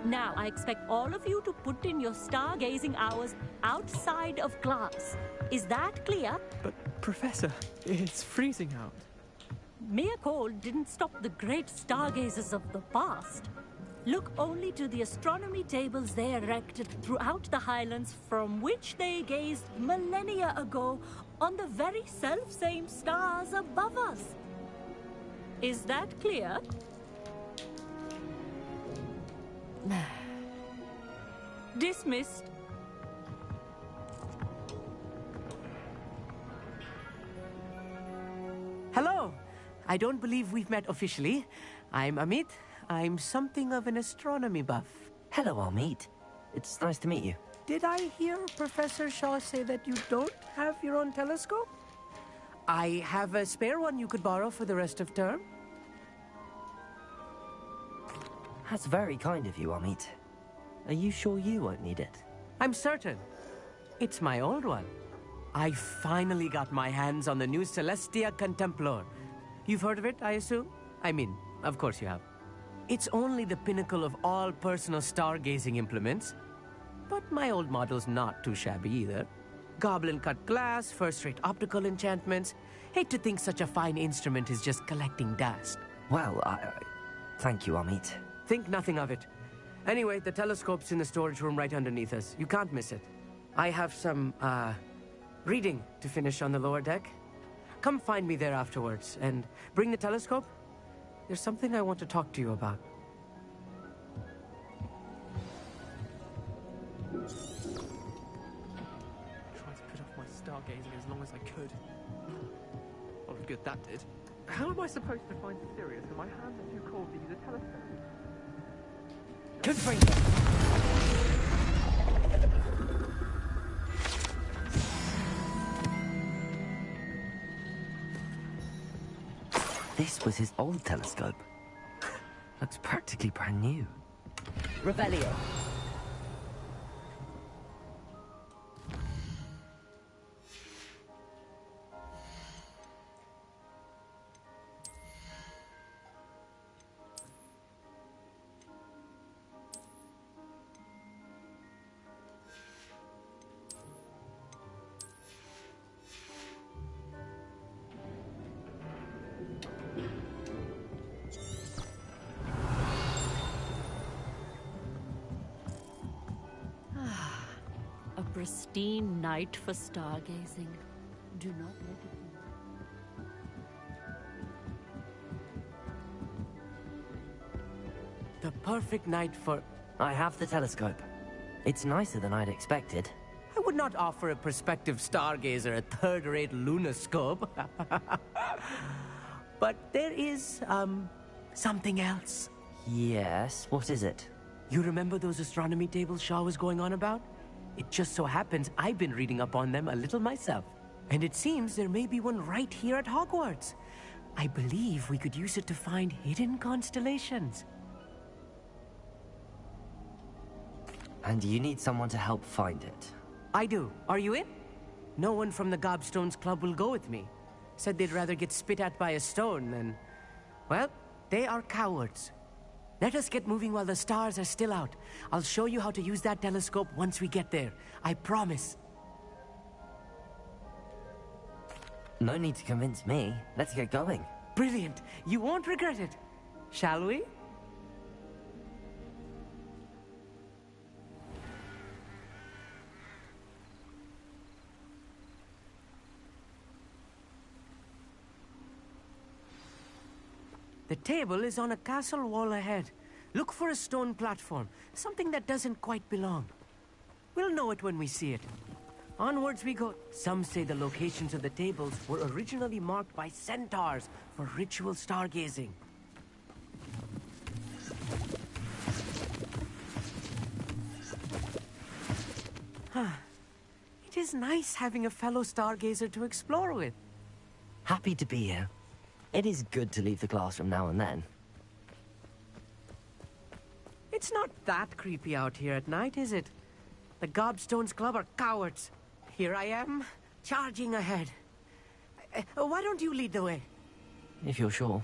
Now, I expect all of you to put in your stargazing hours outside of class. Is that clear? But, Professor, it's freezing out. Mere cold didn't stop the great stargazers of the past. Look only to the astronomy tables they erected throughout the highlands from which they gazed millennia ago on the very self-same stars above us. Is that clear? Dismissed. Hello. I don't believe we've met officially. I'm Amit. I'm something of an astronomy buff. Hello, Amit. It's nice to meet you. Did I hear Professor Shaw say that you don't have your own telescope? I have a spare one you could borrow for the rest of term. That's very kind of you, Amit. Are you sure you won't need it? I'm certain. It's my old one. I finally got my hands on the new Celestia Contemplor. You've heard of it, I assume? I mean, of course you have. It's only the pinnacle of all personal stargazing implements. But my old model's not too shabby either. Goblin-cut glass, first-rate optical enchantments. Hate to think such a fine instrument is just collecting dust. Well, thank you, Amit. Think nothing of it. Anyway, the telescope's in the storage room right underneath us. You can't miss it. I have some, reading to finish on the lower deck. Come find me there afterwards, and bring the telescope. There's something I want to talk to you about. Tried to put off my stargazing as long as I could. What a good that did. How am I supposed to find Sirius when my hands are too cold to use a telescope? Good for you. This was his old telescope. Looks practically brand new. Revelio. pristine night for stargazing. Do not let it be. The perfect night for... I have the telescope. It's nicer than I'd expected. I would not offer a prospective stargazer a third-rate lunoscope. But there is, something else. Yes, what is it? You remember those astronomy tables Shaw was going on about? It just so happens I've been reading up on them a little myself. And it seems there may be one right here at Hogwarts. I believe we could use it to find hidden constellations. And you need someone to help find it. I do. Are you in? No one from the Gobstones Club will go with me. Said they'd rather get spit at by a stone than... Well, they are cowards. Let us get moving while the stars are still out. I'll show you how to use that telescope once we get there. I promise. No need to convince me. Let's get going. Brilliant. You won't regret it. Shall we? The table is on a castle wall ahead. Look for a stone platform, something that doesn't quite belong. We'll know it when we see it. Onwards we go. Some say the locations of the tables were originally marked by centaurs for ritual stargazing. It is nice having a fellow stargazer to explore with. Happy to be here. It is good to leave the classroom now and then. It's not that creepy out here at night, is it? The Gobstones Club are cowards. Here I am, charging ahead. Why don't you lead the way? If you're sure.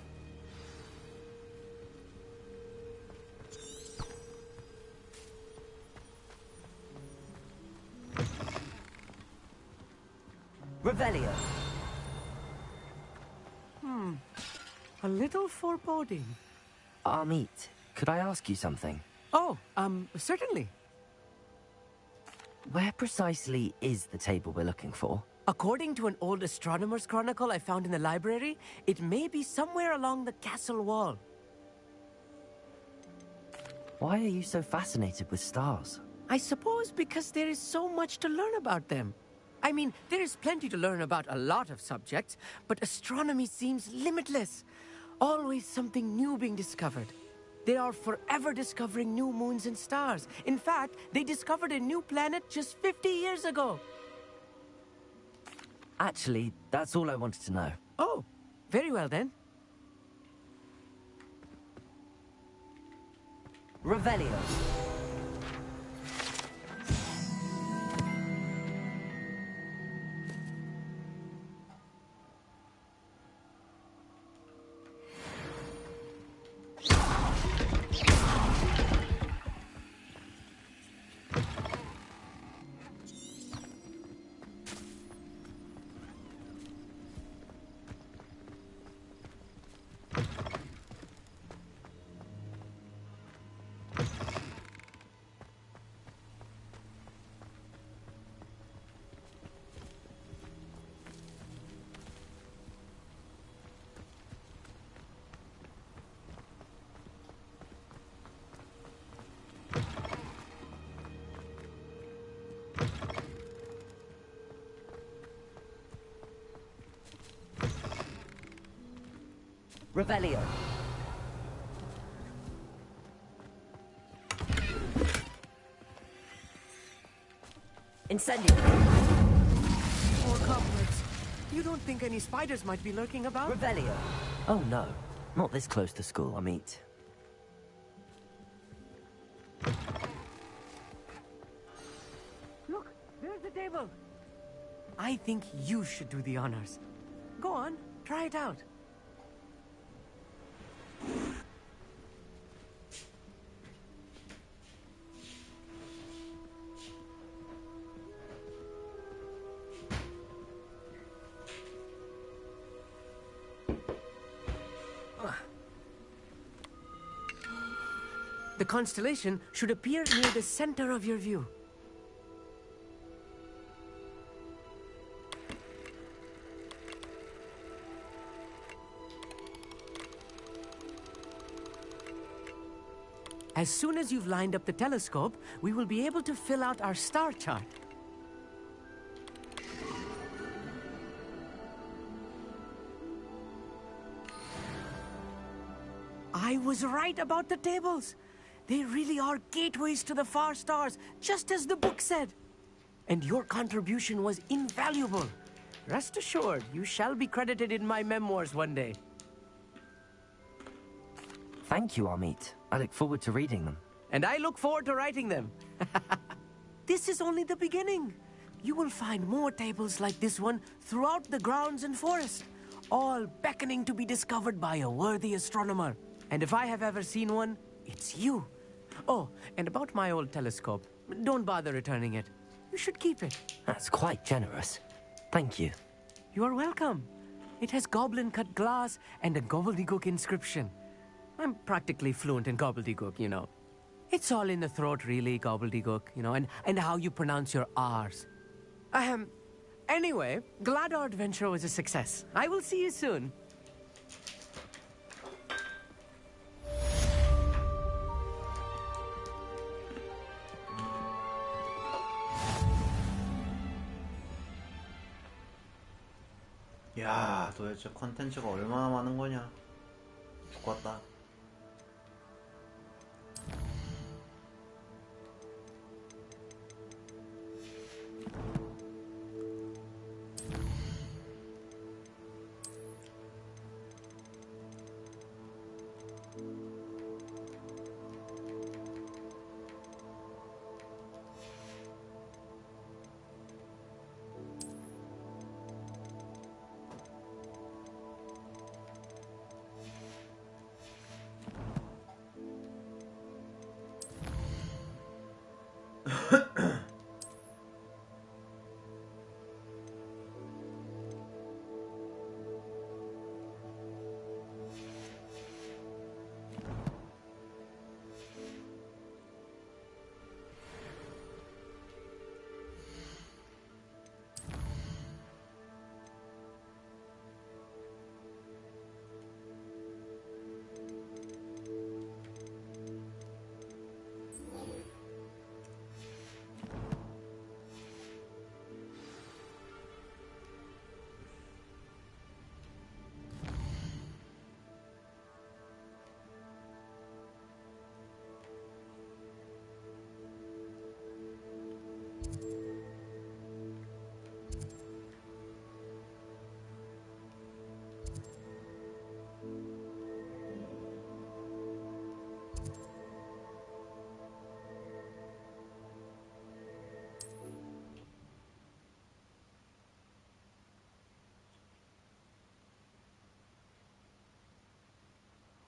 Revelio. A little foreboding. Amit, could I ask you something? Oh, certainly. Where precisely is the table we're looking for? According to an old astronomer's chronicle I found in the library, it may be somewhere along the castle wall. Why are you so fascinated with stars? I suppose because there is so much to learn about them. I mean, there is plenty to learn about a lot of subjects, but astronomy seems limitless. Always something new being discovered. They are forever discovering new moons and stars. In fact, they discovered a new planet just 50 years ago. Actually, that's all I wanted to know. Oh, very well then. Revelio. Revelio. Incendio. Poor comrades. You don't think any spiders might be lurking about? Revelio. Oh no, not this close to school, Amit. Look, there's the table. I think you should do the honors. Go on, try it out. The constellation should appear near the center of your view. As soon as you've lined up the telescope, we will be able to fill out our star chart. I was right about the tables. They really are gateways to the far stars, just as the book said. And your contribution was invaluable. Rest assured, you shall be credited in my memoirs one day. Thank you, Amit. I look forward to reading them. And I look forward to writing them. This is only the beginning. You will find more tables like this one throughout the grounds and forest, all beckoning to be discovered by a worthy astronomer. And if I have ever seen one, it's you. Oh, and about my old telescope, don't bother returning it. You should keep it. That's quite generous. Thank you. You are welcome. It has goblin-cut glass and a gobbledygook inscription. I'm practically fluent in gobbledygook, you know. It's all in the throat, really, gobbledygook, you know, and how you pronounce your R's. Anyway, glad our adventure was a success. I will see you soon. 야, 도대체 컨텐츠가 얼마나 많은 거냐? 죽겠다.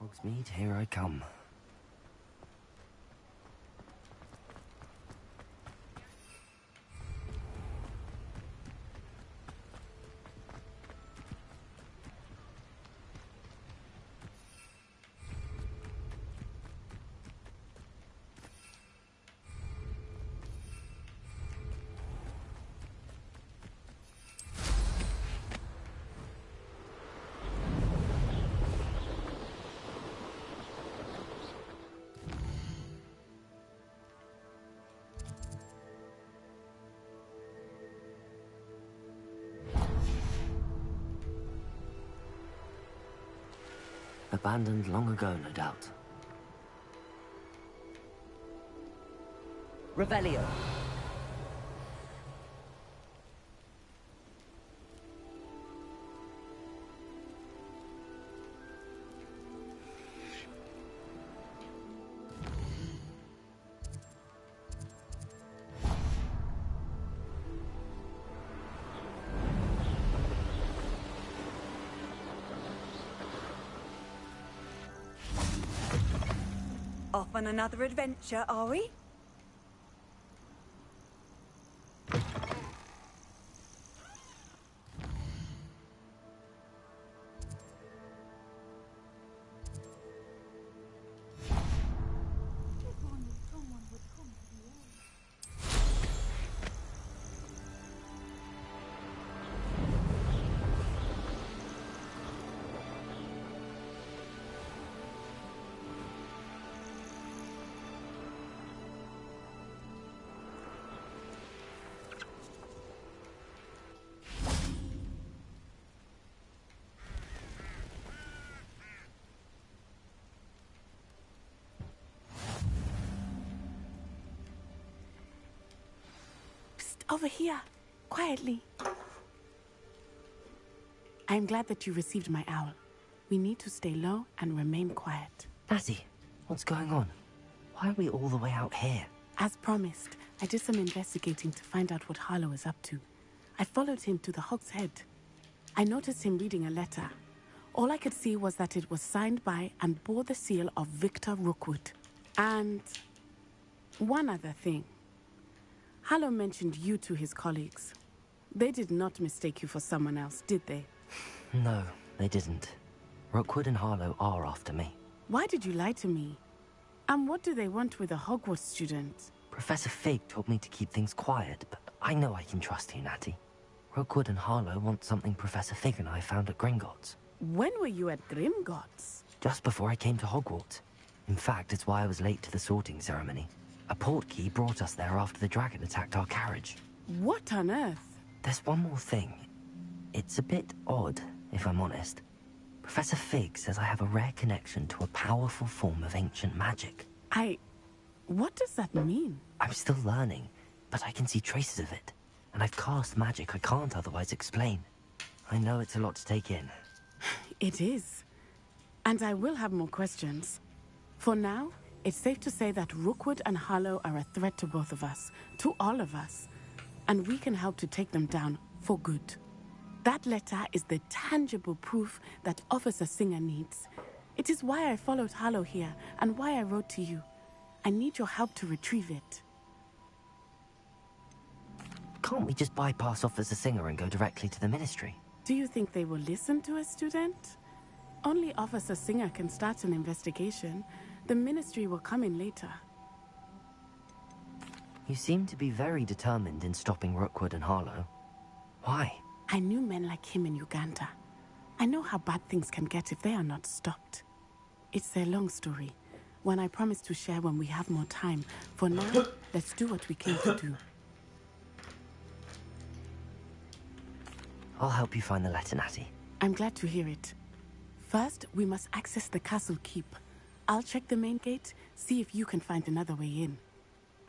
Hogsmeade, here I come. Abandoned long ago, no doubt. Revelio. Off on another adventure, are we? Over here, quietly. I'm glad that you received my owl. We need to stay low and remain quiet. Natty, what's going on? Why are we all the way out here? As promised, I did some investigating to find out what Harlow is up to. I followed him to the Hog's Head. I noticed him reading a letter. All I could see was that it was signed by and bore the seal of Victor Rookwood. And one other thing. Harlow mentioned you to his colleagues. They did not mistake you for someone else, did they? No, they didn't. Rookwood and Harlow are after me. Why did you lie to me? And what do they want with a Hogwarts student? Professor Fig told me to keep things quiet, but I know I can trust you, Natty. Rookwood and Harlow want something Professor Fig and I found at Gringotts. When were you at Gringotts? Just before I came to Hogwarts. In fact, it's why I was late to the sorting ceremony. A portkey brought us there after the dragon attacked our carriage. What on earth? There's one more thing. It's a bit odd, if I'm honest. Professor Fig says I have a rare connection to a powerful form of ancient magic. What does that mean? I'm still learning, but I can see traces of it. And I've cast magic I can't otherwise explain. I know it's a lot to take in. It is. And I will have more questions. For now, it's safe to say that Rookwood and Harlow are a threat to both of us, to all of us. And we can help to take them down for good. That letter is the tangible proof that Officer Singer needs. It is why I followed Harlow here and why I wrote to you. I need your help to retrieve it. Can't we just bypass Officer Singer and go directly to the Ministry? Do you think they will listen to a student? Only Officer Singer can start an investigation. The Ministry will come in later. You seem to be very determined in stopping Rookwood and Harlow. Why? I knew men like him in Uganda. I know how bad things can get if they are not stopped. It's a long story, one I promise to share when we have more time. For now, let's do what we came to do. I'll help you find the letter, Natty. I'm glad to hear it. First, we must access the castle keep. I'll check the main gate, see if you can find another way in.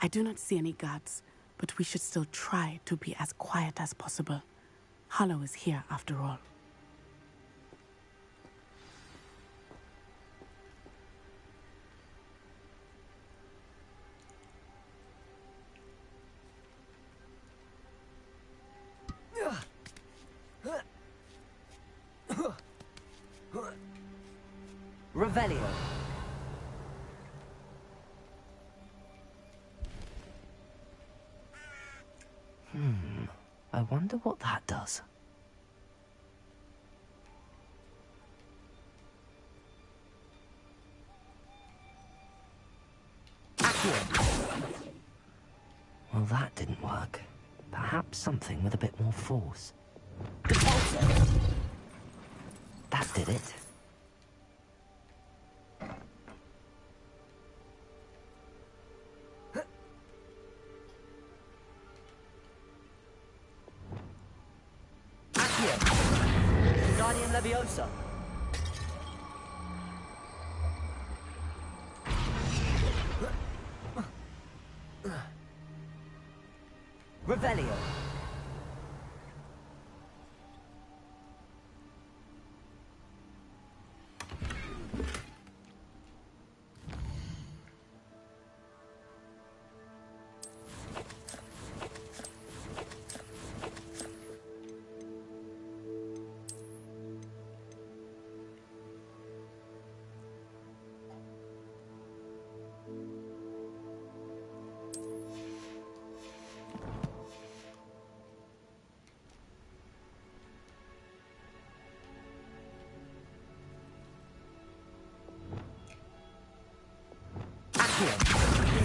I do not see any guards, but we should still try to be as quiet as possible. Harlow is here after all. Revelio. I wonder what that does. Well, that didn't work. Perhaps something with a bit more force. That did it. Leviosa. Revelio.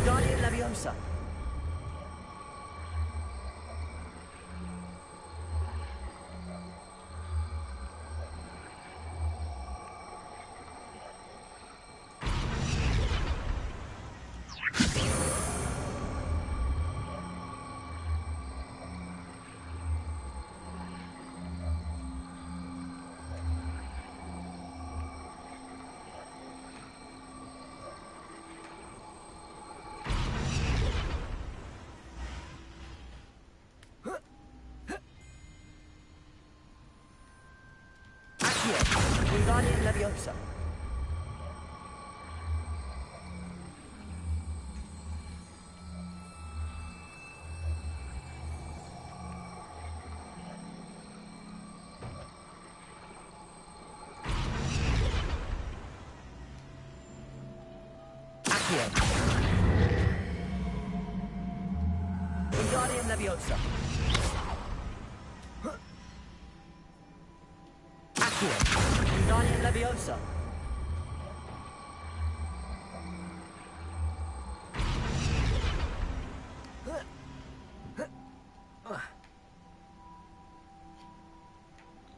Guardian Leviosa. Wingardium Leviosa. Wingardium Leviosa. Accio. Wingardium Leviosa.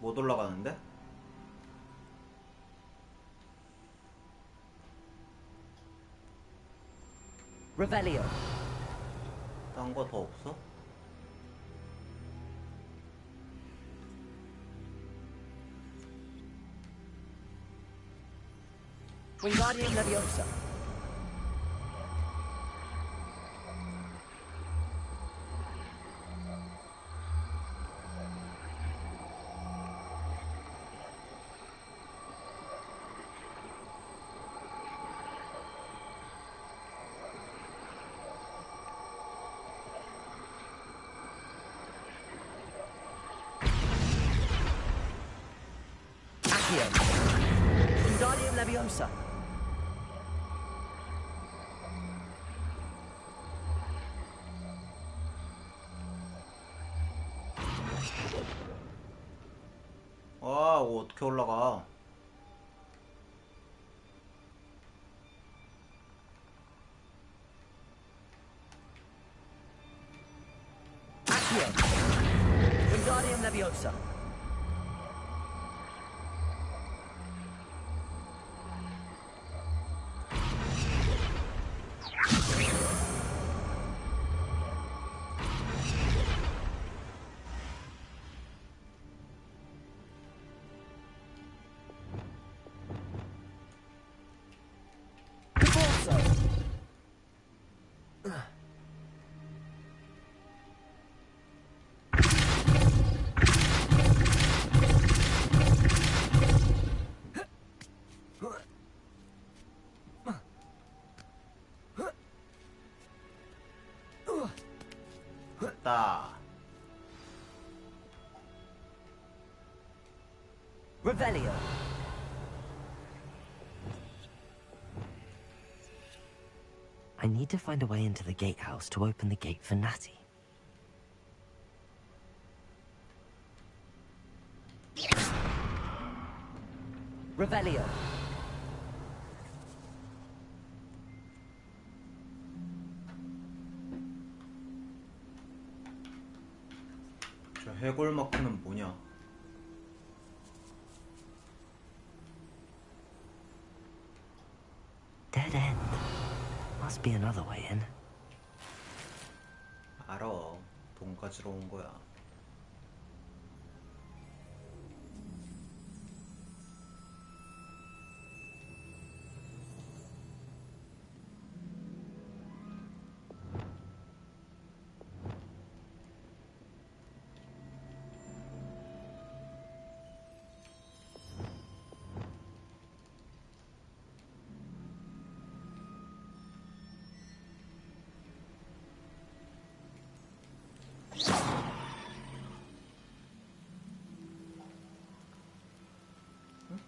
못 올라가는데? Revelio. 딴 거 더 없어? Wingardium Leviosa. Accio. Wingardium Leviosa. 아, 이거 어떻게 올라가? Accio. Wingardium Leviosa. 됐다. Revelio. I need to find a way into the gatehouse to open the gate for Natty. Revelio. 저 해골 마크는 뭐냐? Dead end. Must be another way in. 알아. 돈 가지러 온 거야.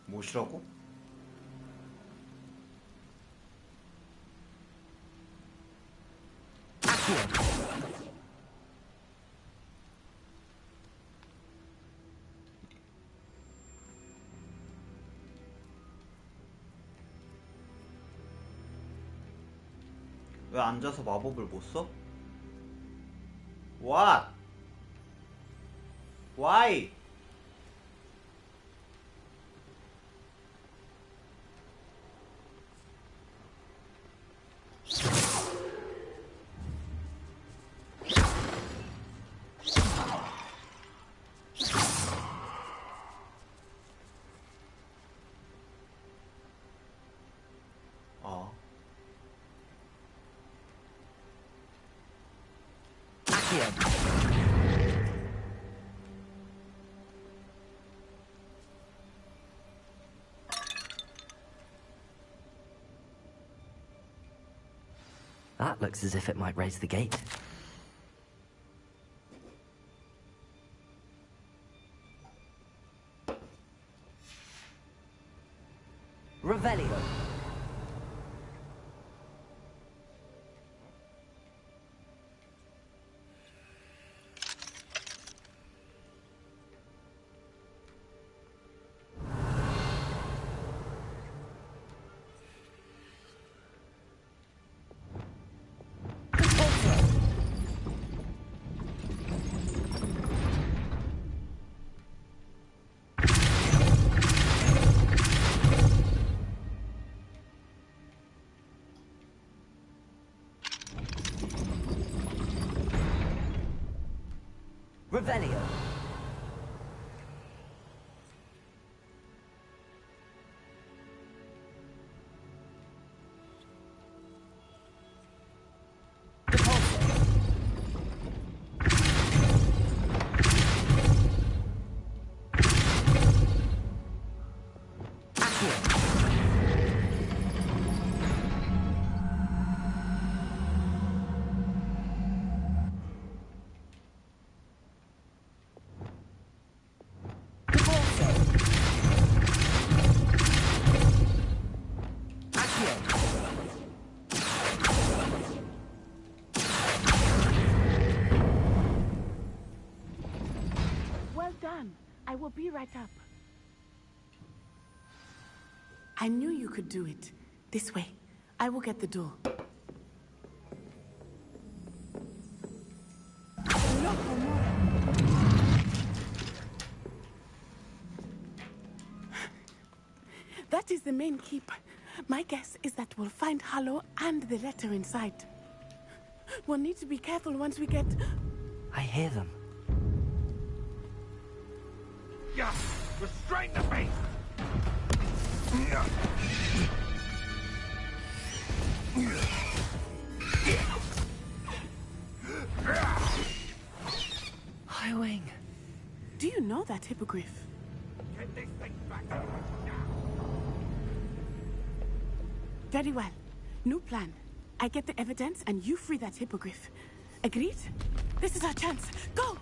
뭐시라고? 왜 앉아서 마법을 못 써? What? Why? That looks as if it might raise the gate. Revelio. Revelio. Well done. I will be right up. I knew you could do it. This way. I will get the door. That is the main keep. My guess is that we'll find Hallow and the letter inside. We'll need to be careful once we get... I hear them. Yeah, restrain the beast! Highwing. Do you know that hippogriff? Get this thing back now! Very well. New plan. I get the evidence and you free that hippogriff. Agreed? This is our chance. Go!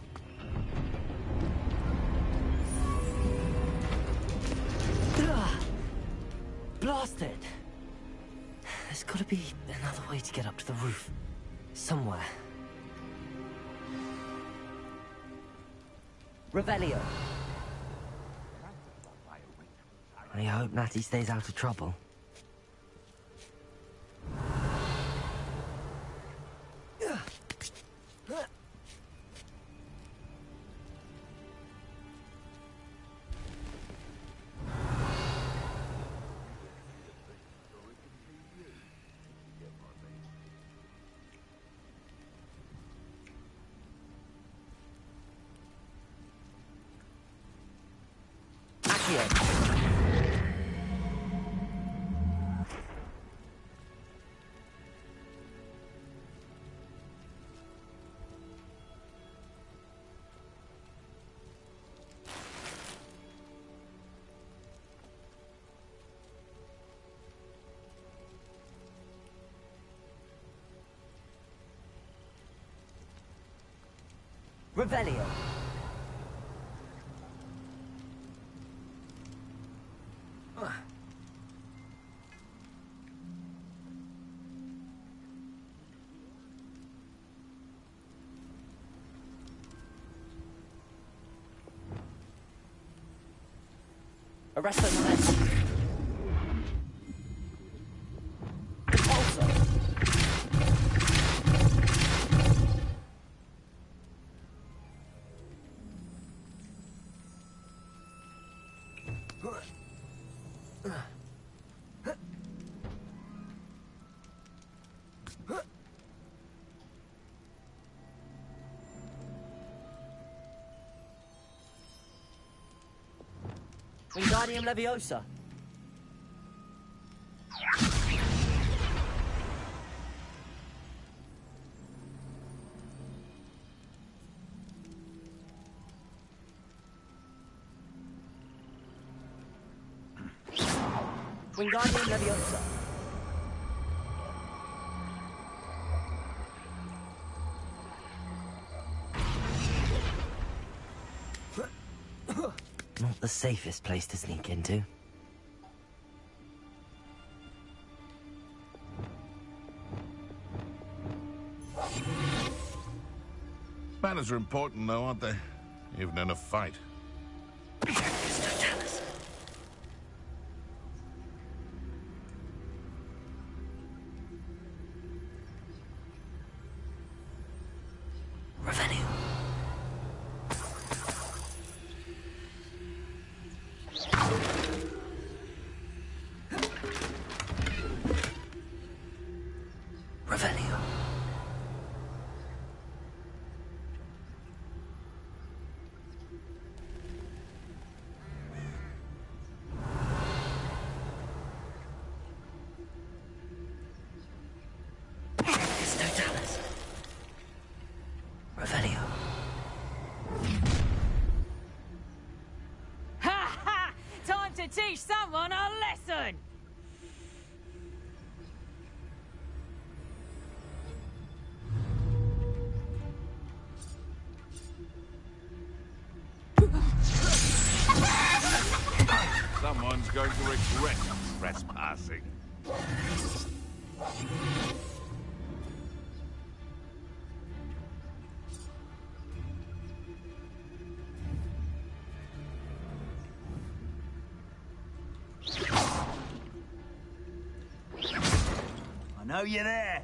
Blasted! There's gotta be another way to get up to the roof. Somewhere. Revelio. I hope Natty stays out of trouble. Revelio. Arresto momentum. Repulsor. Wingardium Leviosa. Wingardium Leviosa. Not the safest place to sneak into. Manners are important, though, aren't they? Even in a fight. Revelio. Revelio. Revelio. Ha ha! Time to teach someone a lesson! Someone's going to regret trespassing. I know you're there.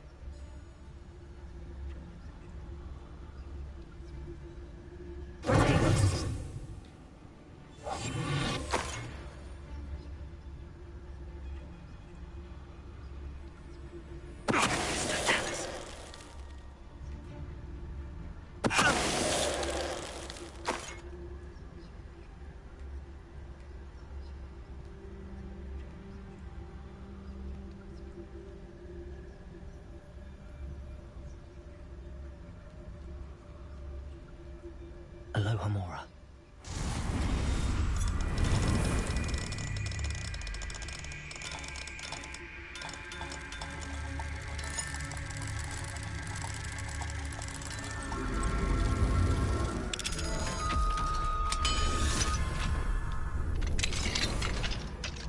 Aloha Mora.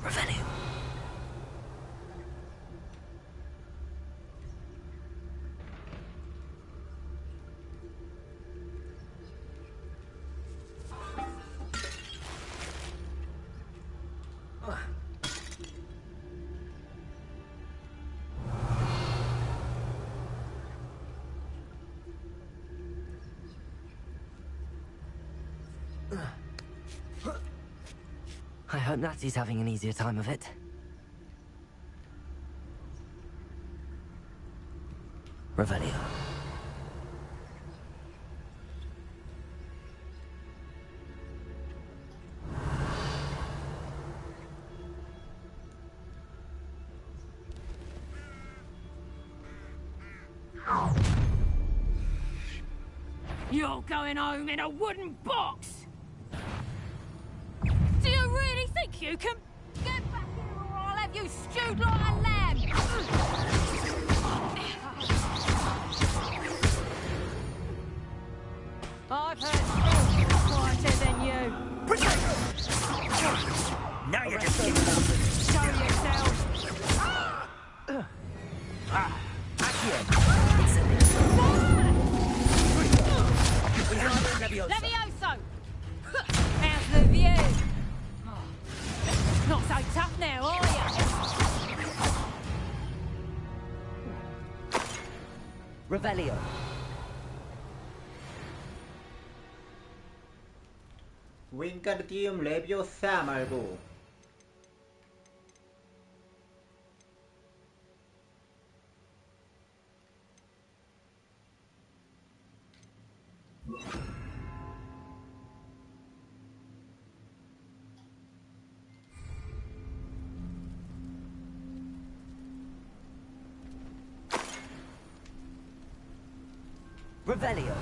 Revelio. I hope Natty's having an easier time of it. Revelio. You're going home in a wooden box! Do you really think you can get back here or I'll have you stewed like a lamb? I've heard stories quieter than you. Now you're just getting open. Show yourself. Levioso! How's the view? Not so tough now, are you? Revelio. 윙가르디움 레비오사 말고 Revelio.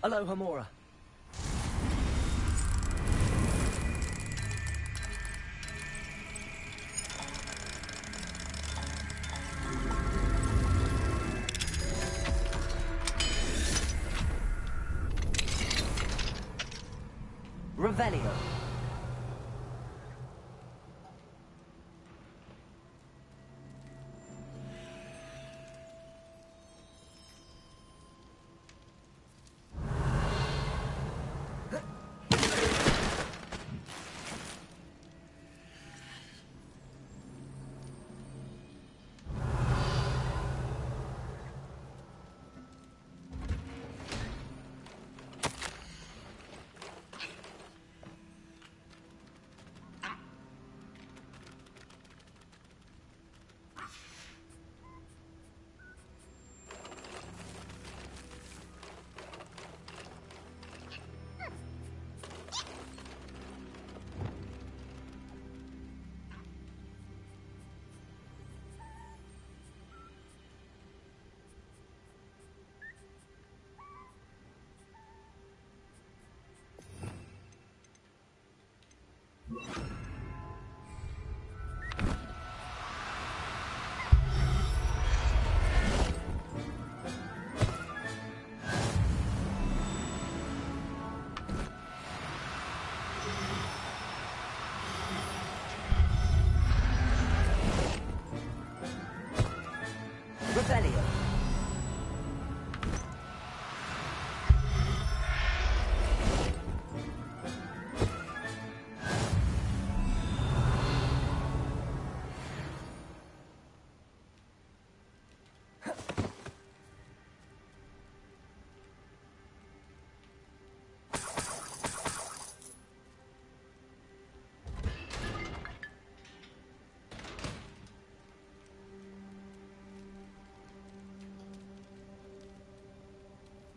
Aloha Mora. Revelio. Revelio.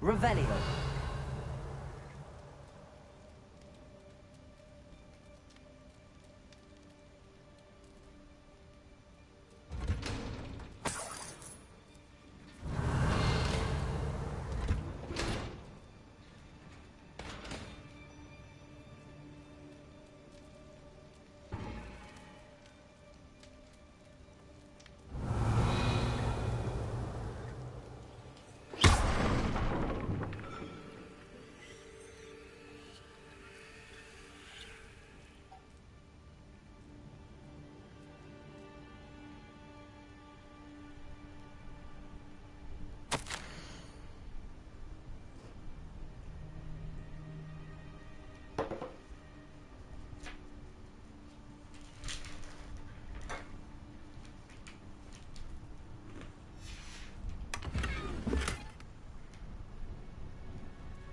Revelio.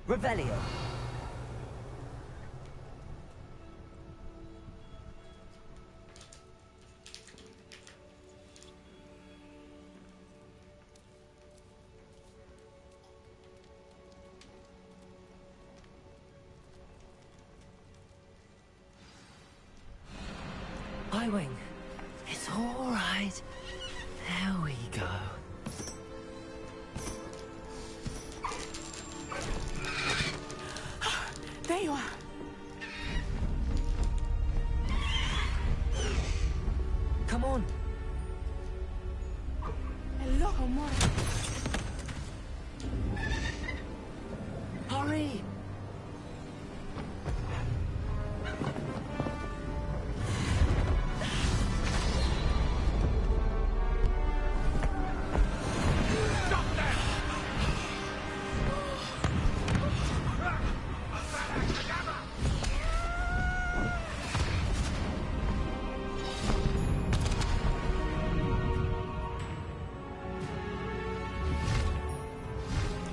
Revelio. Highwing. It's all right. There we go. There you are. Come on. Hello, Homura. Hurry.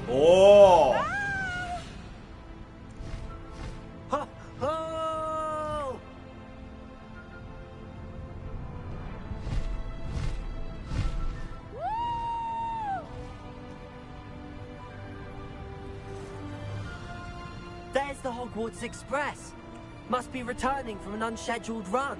오. Ho, ho! There's the Hogwarts Express. Must be returning from an unscheduled run.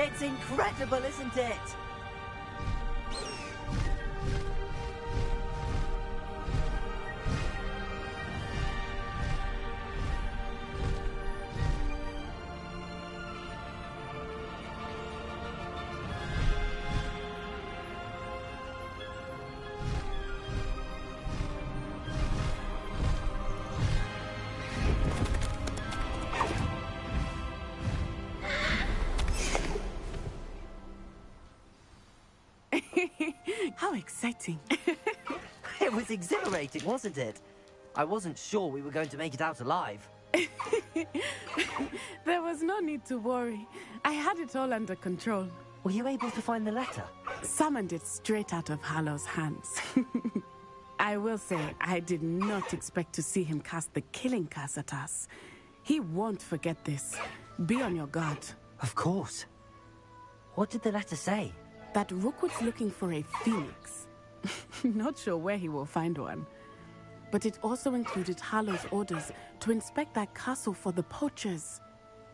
It's incredible, isn't it? How exciting. It was exhilarating, wasn't it? I wasn't sure we were going to make it out alive. There was no need to worry. I had it all under control. Were you able to find the letter? Summoned it straight out of Hallow's hands. I will say, I did not expect to see him cast the killing curse at us. He won't forget this. Be on your guard. Of course. What did the letter say? That Rookwood's looking for a phoenix. Not sure where he will find one. But it also included Hallow's orders to inspect that castle for the poachers.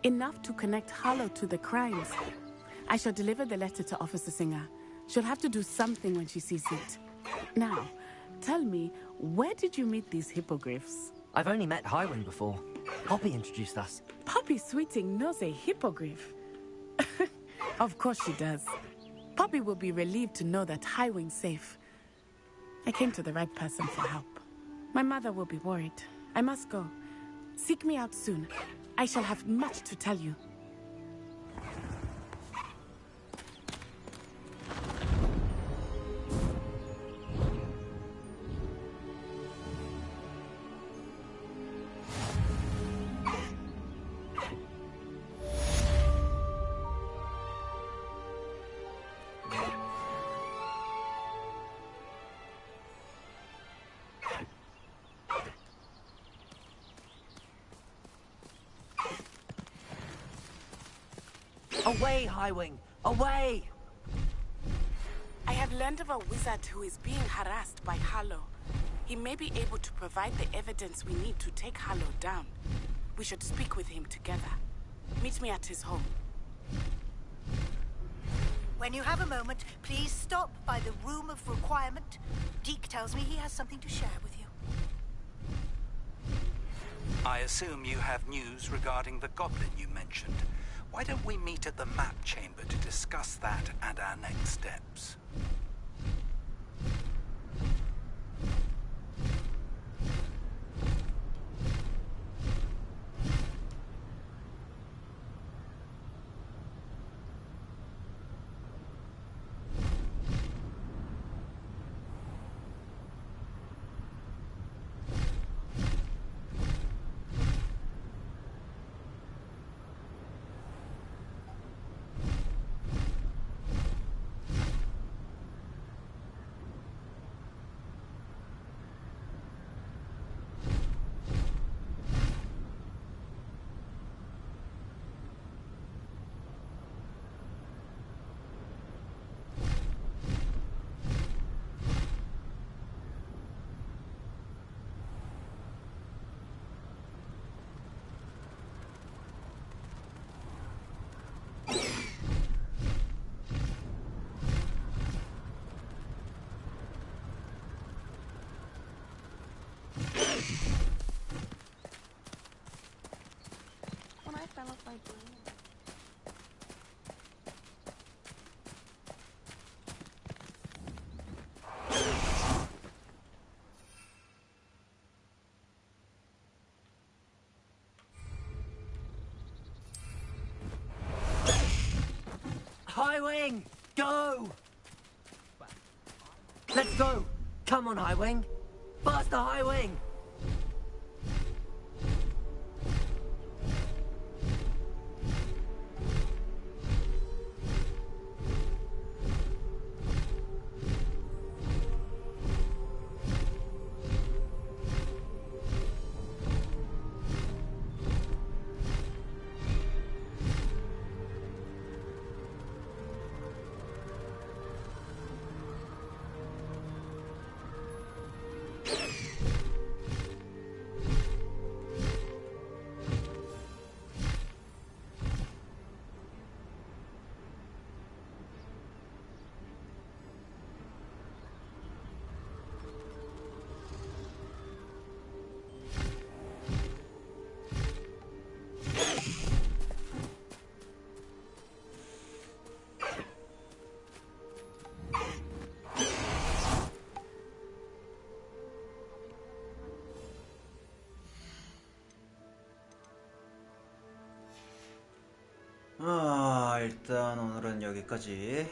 Enough to connect Hallow to the crimes. I shall deliver the letter to Officer Singer. She'll have to do something when she sees it. Now, tell me, where did you meet these hippogriffs? I've only met Highwing before. Poppy introduced us. Poppy Sweeting knows a hippogriff. Of course she does. Poppy will be relieved to know that Highwing's safe. I came to the right person for help. My mother will be worried. I must go. Seek me out soon. I shall have much to tell you. Away, Highwing! Away! I have learned of a wizard who is being harassed by Hallow. He may be able to provide the evidence we need to take Hallow down. We should speak with him together. Meet me at his home. When you have a moment, please stop by the Room of Requirement. Deke tells me he has something to share with you. I assume you have news regarding the goblin you mentioned. Why don't we meet at the map chamber to discuss that and our next steps? When I fell off my broom. Highwing! Go! Let's go! Come on, Highwing! Faster, Highwing! 일단 오늘은 여기까지.